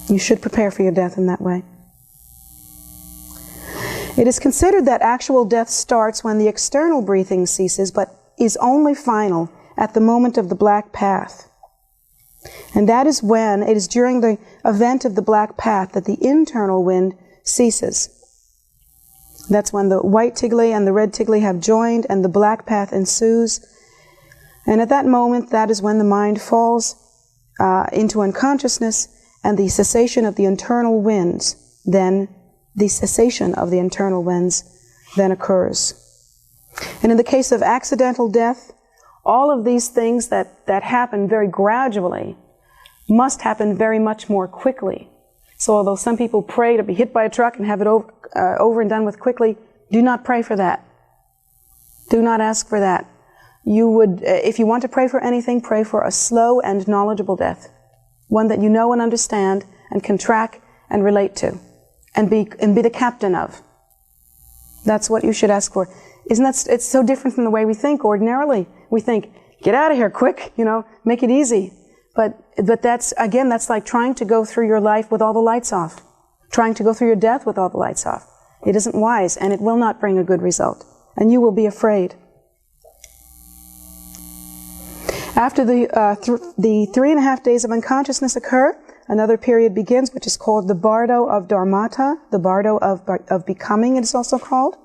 You should prepare for your death in that way. It is considered that actual death starts when the external breathing ceases, but is only final at the moment of the black path. And that is when, it is during the event of the black path that the internal wind ceases. That's when the white tigli and the red tigli have joined and the black path ensues. And at that moment, that is when the mind falls into unconsciousness and the cessation of the internal winds, then the cessation of the internal winds then occurs. And in the case of accidental death, all of these things that happen very gradually must happen very much more quickly. So although some people pray to be hit by a truck and have it over and done with quickly, do not pray for that. Do not ask for that. You would, if you want to pray for anything, pray for a slow and knowledgeable death. One that you know and understand and can track and relate to and be the captain of. That's what you should ask for. Isn't that, it's so different from the way we think ordinarily. We think, get out of here quick, make it easy. But that's, again, that's like trying to go through your life with all the lights off. Trying to go through your death with all the lights off. It isn't wise, and it will not bring a good result. And you will be afraid. After the 3.5 days of unconsciousness occur, another period begins, which is called the Bardo of Dharmata, the Bardo of becoming, it is also called.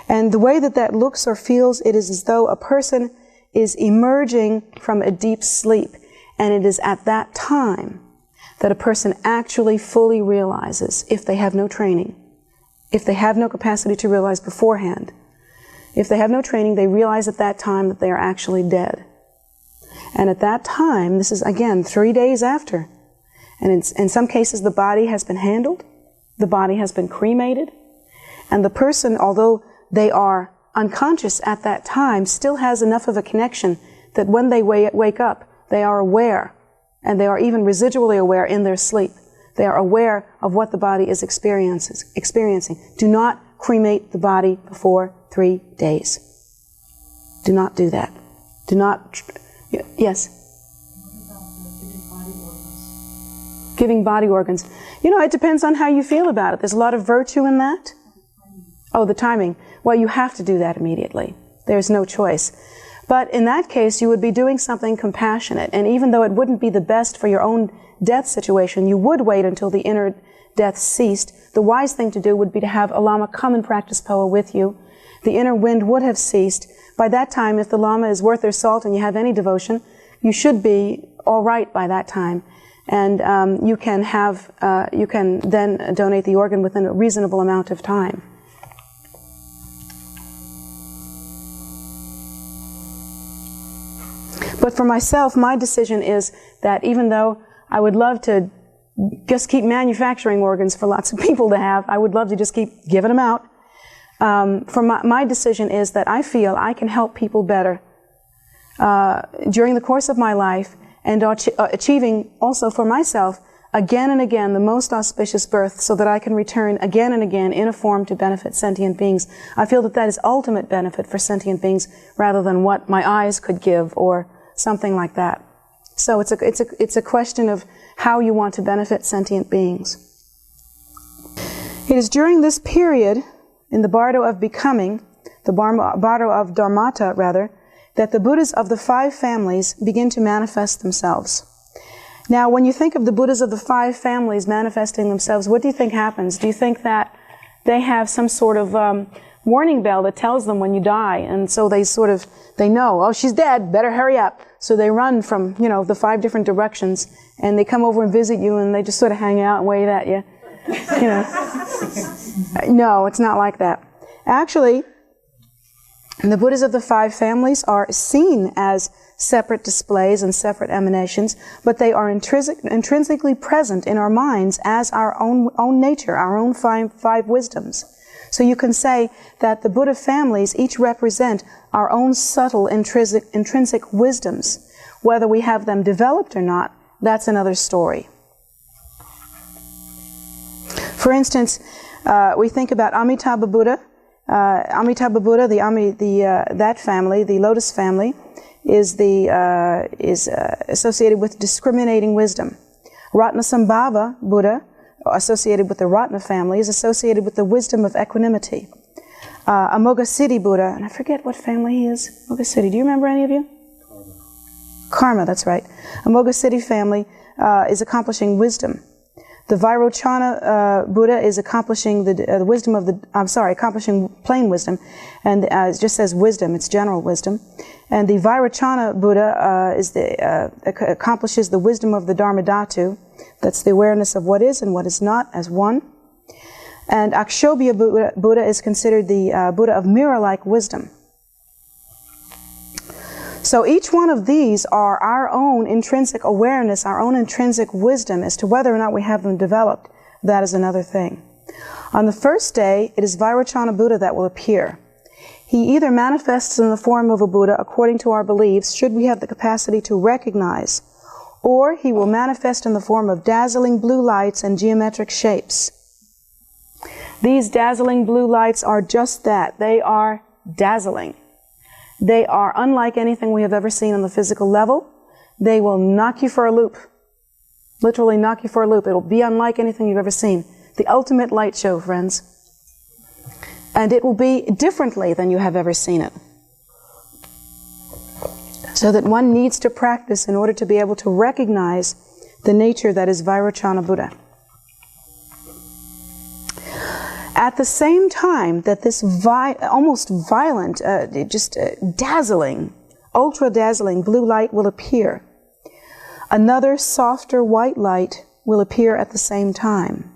And the way that looks or feels, it is as though a person is emerging from a deep sleep. And it is at that time that a person actually fully realizes, if they have no training, if they have no capacity to realize beforehand, if they have no training, they realize at that time that they are actually dead. And at that time, this is again 3 days after, and in some cases the body has been handled, the body has been cremated, and the person, although they are unconscious at that time, still has enough of a connection that when they wake up, they are aware, and they are even residually aware in their sleep. They are aware of what the body is experiencing. Do not cremate the body before 3 days. Do not do that. Do not, yes? Giving body organs. You know, it depends on how you feel about it. There's a lot of virtue in that. Oh, the timing. Well, you have to do that immediately. There's no choice. But in that case, you would be doing something compassionate. And even though it wouldn't be the best for your own death situation, you would wait until the inner death ceased. The wise thing to do would be to have a Lama come and practice Phowa with you. The inner wind would have ceased. By that time, if the Lama is worth their salt and you have any devotion, you should be all right by that time. And you can then donate the organ within a reasonable amount of time. But for myself, my decision is that even though I would love to just keep manufacturing organs for lots of people to have, I would love to just keep giving them out. My decision is that I feel I can help people better during the course of my life, and achieving also for myself again and again the most auspicious birth, so that I can return again and again in a form to benefit sentient beings. I feel that that is ultimate benefit for sentient beings rather than what my eyes could give or something like that. So it's a question of how you want to benefit sentient beings. It is during this period, in the Bardo of becoming, the Bardo of Dharmata rather, that the Buddhas of the 5 families begin to manifest themselves. Now, when you think of the Buddhas of the 5 families manifesting themselves, what do you think happens? Do you think that they have some sort of warning bell that tells them when you die, and so they know, oh, she's dead, better hurry up. So they run from, the 5 different directions, and they come over and visit you, and they just sort of hang out and wave at you. No, it's not like that. Actually, the Buddhas of the 5 families are seen as separate displays and separate emanations, but they are intrinsically present in our minds as our own nature, our own 5 wisdoms. So you can say that the Buddha families each represent our own subtle intrinsic wisdoms. Whether we have them developed or not, that's another story. For instance, we think about Amitabha Buddha. Amitabha Buddha, that family, the Lotus family, is associated with discriminating wisdom. Ratnasambhava Buddha, associated with the Ratna family, is associated with the wisdom of equanimity. Amoghasiddhi Buddha, and I forget what family he is. Amoghasiddhi, do you remember any of you? Karma, that's right. Amoghasiddhi family is accomplishing wisdom. The Vairochana Buddha is accomplishing the wisdom of accomplishing plain wisdom, and it just says wisdom, it's general wisdom. And the Vairochana Buddha accomplishes the wisdom of the Dharmadhatu, that's the awareness of what is and what is not as one. And Akshobhya Buddha is considered the Buddha of mirror-like wisdom. So each one of these are our own intrinsic awareness, our own intrinsic wisdom. As to whether or not we have them developed, that is another thing. On the first day, it is Vairochana Buddha that will appear. He either manifests in the form of a Buddha according to our beliefs, should we have the capacity to recognize, or he will manifest in the form of dazzling blue lights and geometric shapes. These dazzling blue lights are just that. They are dazzling. They are unlike anything we have ever seen on the physical level. They will knock you for a loop. Literally knock you for a loop. It'll be unlike anything you've ever seen. The ultimate light show, friends. And it will be differently than you have ever seen it. So that one needs to practice in order to be able to recognize the nature that is Vairochana Buddha. At the same time that this almost violent, dazzling, ultra-dazzling blue light will appear, another softer white light will appear at the same time.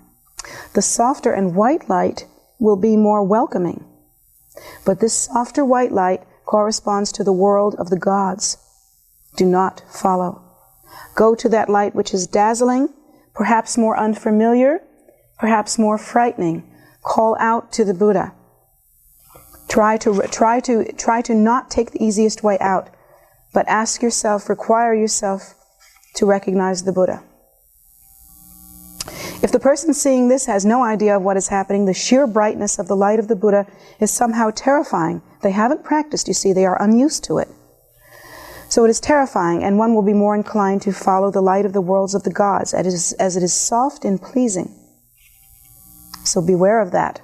The softer and white light will be more welcoming. But this softer white light corresponds to the world of the gods. Do not follow. Go to that light which is dazzling, perhaps more unfamiliar, perhaps more frightening. Call out to the Buddha. Try to not take the easiest way out, but ask yourself, require yourself to recognize the Buddha. If the person seeing this has no idea of what is happening, the sheer brightness of the light of the Buddha is somehow terrifying. They haven't practiced, you see, they are unused to it. So it is terrifying, and one will be more inclined to follow the light of the worlds of the gods, as it is soft and pleasing. So beware of that.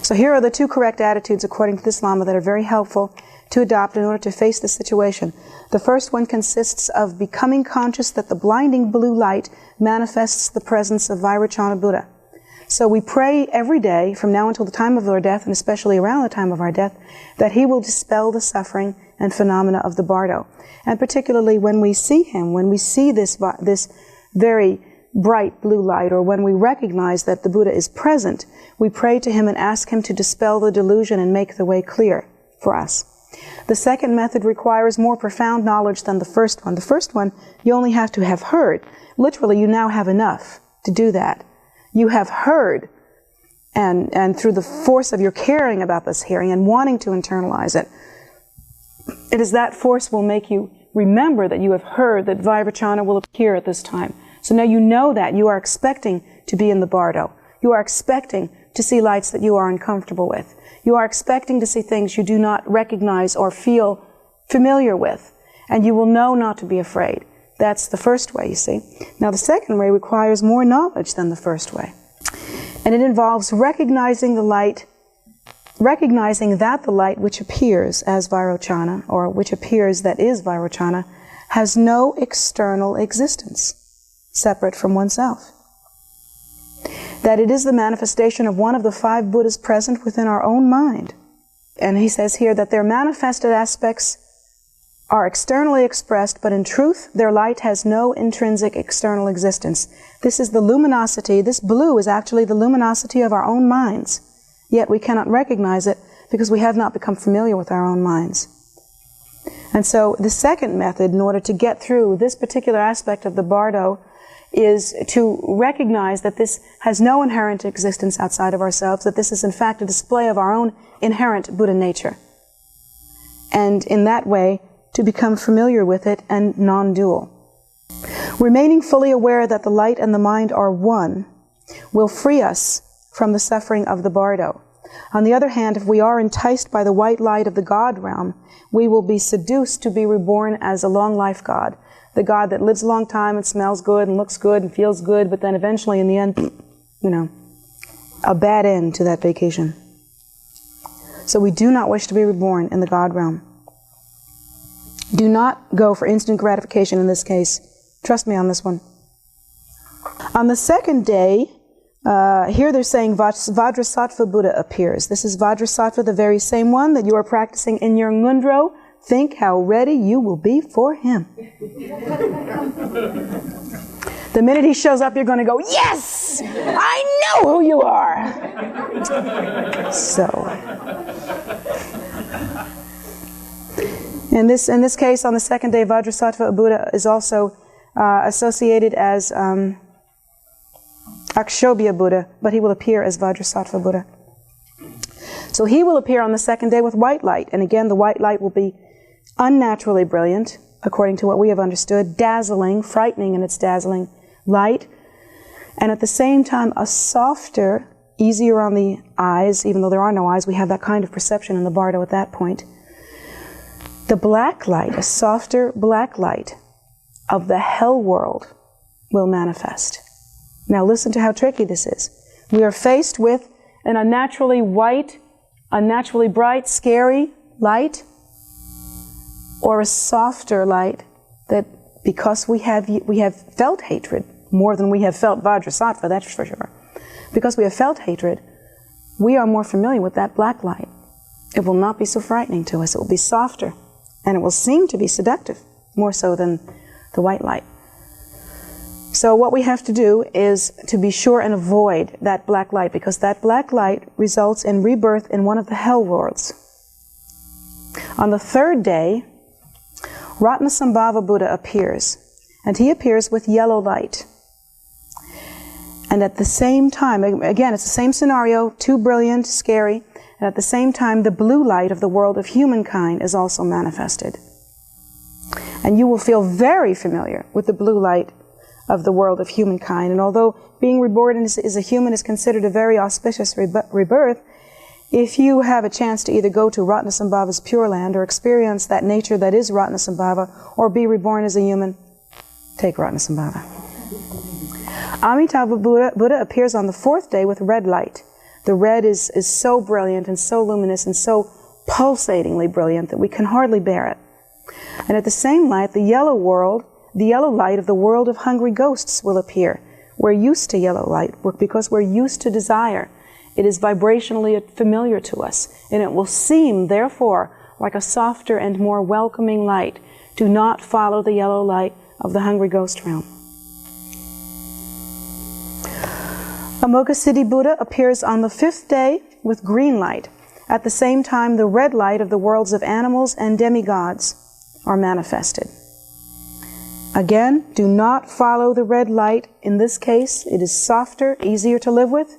So here are the two correct attitudes according to this Lama that are very helpful to adopt in order to face the situation. The first one consists of becoming conscious that the blinding blue light manifests the presence of Vairocana Buddha. So we pray every day from now until the time of our death, and especially around the time of our death, that he will dispel the suffering and phenomena of the Bardo. And particularly when we see him, when we see this very bright blue light, or when we recognize that the Buddha is present, we pray to him and ask him to dispel the delusion and make the way clear for us. The second method requires more profound knowledge than the first one. The first one, you only have to have heard. Literally, you now have enough to do that. You have heard, and through the force of your caring about this hearing and wanting to internalize it, it is that force will make you remember that you have heard that Vairocana will appear at this time. So now you know that. You are expecting to be in the Bardo. You are expecting to see lights that you are uncomfortable with. You are expecting to see things you do not recognize or feel familiar with. And you will know not to be afraid. That's the first way, you see. Now the second way requires more knowledge than the first way. And it involves recognizing the light, recognizing that the light which appears as Vairocana, or which appears that is Vairocana, has no external existence separate from oneself. That it is the manifestation of one of the 5 Buddhas present within our own mind. And he says here that their manifested aspects are externally expressed, but in truth, their light has no intrinsic external existence. This is the luminosity, this blue is actually the luminosity of our own minds. Yet we cannot recognize it because we have not become familiar with our own minds. And so the second method, in order to get through this particular aspect of the Bardo, is to recognize that this has no inherent existence outside of ourselves, that this is in fact a display of our own inherent Buddha nature. And in that way, to become familiar with it and non-dual. Remaining fully aware that the light and the mind are one will free us from the suffering of the Bardo. On the other hand, if we are enticed by the white light of the God realm, we will be seduced to be reborn as a long-life God. The God that lives a long time and smells good and looks good and feels good, but then eventually in the end, a bad end to that vacation. So we do not wish to be reborn in the God realm. Do not go for instant gratification in this case. Trust me on this one. On the second day, here they're saying Vajrasattva Buddha appears. This is Vajrasattva, the very same one that you are practicing in your ngundro. Think how ready you will be for him. The minute he shows up, you're going to go, yes! I know who you are! So, in this case, on the second day, Vajrasattva Buddha is also associated as Akshobhya Buddha, but he will appear as Vajrasattva Buddha. So he will appear on the second day with white light, and again the white light will be unnaturally brilliant, according to what we have understood, dazzling, frightening in its dazzling light, and at the same time a softer, easier on the eyes, even though there are no eyes, we have that kind of perception in the Bardo at that point. The black light, a softer black light of the hell world will manifest. Now listen to how tricky this is. We are faced with an unnaturally white, unnaturally bright, scary light, or a softer light that, because we have felt hatred more than we have felt Vajrasattva, that's for sure. Because we have felt hatred, we are more familiar with that black light. It will not be so frightening to us. It will be softer, and it will seem to be seductive, more so than the white light. So what we have to do is to be sure and avoid that black light, because that black light results in rebirth in one of the hell worlds. On the third day, Ratnasambhava Buddha appears, and he appears with yellow light. And at the same time, again, it's the same scenario, too brilliant, scary, and at the same time, the blue light of the world of humankind is also manifested. And you will feel very familiar with the blue light of the world of humankind. And although being reborn as a human is considered a very auspicious rebirth, if you have a chance to either go to Ratnasambhava's Pure Land or experience that nature that is Ratnasambhava, or be reborn as a human, take Ratnasambhava. Amitabha Buddha appears on the fourth day with red light. The red is so brilliant and so luminous and so pulsatingly brilliant that we can hardly bear it. And at the same light, the yellow light of the world of hungry ghosts will appear. We're used to yellow light because we're used to desire. It is vibrationally familiar to us, and it will seem, therefore, like a softer and more welcoming light. Do not follow the yellow light of the hungry ghost realm. Amoghasiddhi Buddha appears on the fifth day with green light. At the same time, the red light of the worlds of animals and demigods are manifested. Again, do not follow the red light. In this case, it is softer, easier to live with,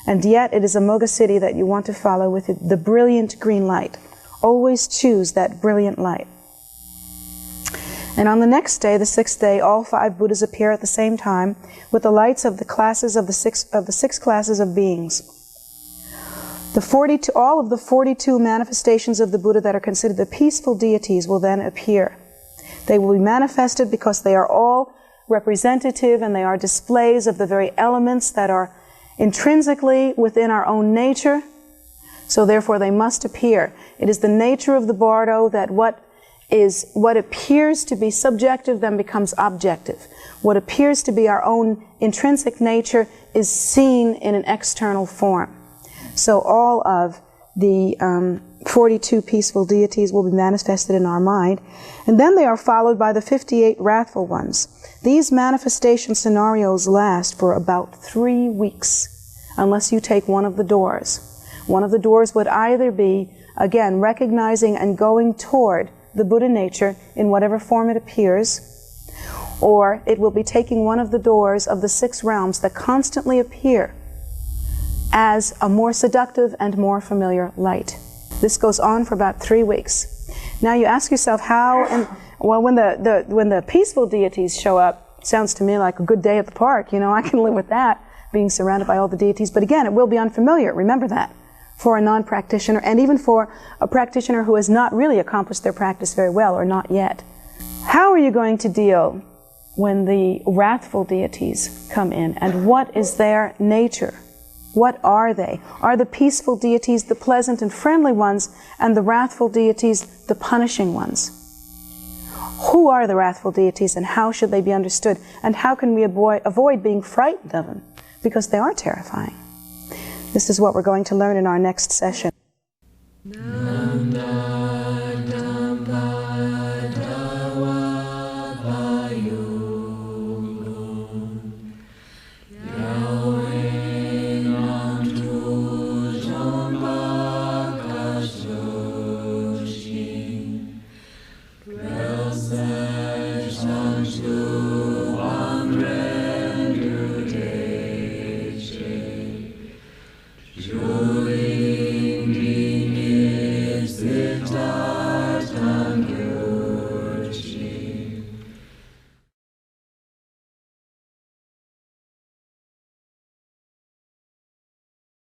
and yet it is Amoghasiddhi that you want to follow with the brilliant green light. Always choose that brilliant light. And on the next day, the sixth day, all five Buddhas appear at the same time with the lights of the classes of the six classes of beings. All of the 42 manifestations of the Buddha that are considered the peaceful deities will then appear. They will be manifested because they are all representative and they are displays of the very elements that are intrinsically within our own nature. So therefore they must appear. It is the nature of the Bardo that what appears to be subjective then becomes objective. What appears to be our own intrinsic nature is seen in an external form. So all of the 42 peaceful deities will be manifested in our mind, and then they are followed by the 58 wrathful ones. These manifestation scenarios last for about 3 weeks, unless you take one of the doors. One of the doors would either be, again, recognizing and going toward the Buddha nature in whatever form it appears, or it will be taking one of the doors of the 6 realms that constantly appear as a more seductive and more familiar light. This goes on for about 3 weeks. Now you ask yourself how, and well, when the peaceful deities show up, sounds to me like a good day at the park. You know, I can live with that, being surrounded by all the deities. But again, it will be unfamiliar. Remember that. For a non-practitioner, and even for a practitioner who has not really accomplished their practice very well, or not yet. How are you going to deal when the wrathful deities come in, and what is their nature? What are they? Are the peaceful deities the pleasant and friendly ones, and the wrathful deities the punishing ones? Who are the wrathful deities, and how should they be understood? And how can we avoid being frightened of them? Because they are terrifying. This is what we're going to learn in our next session.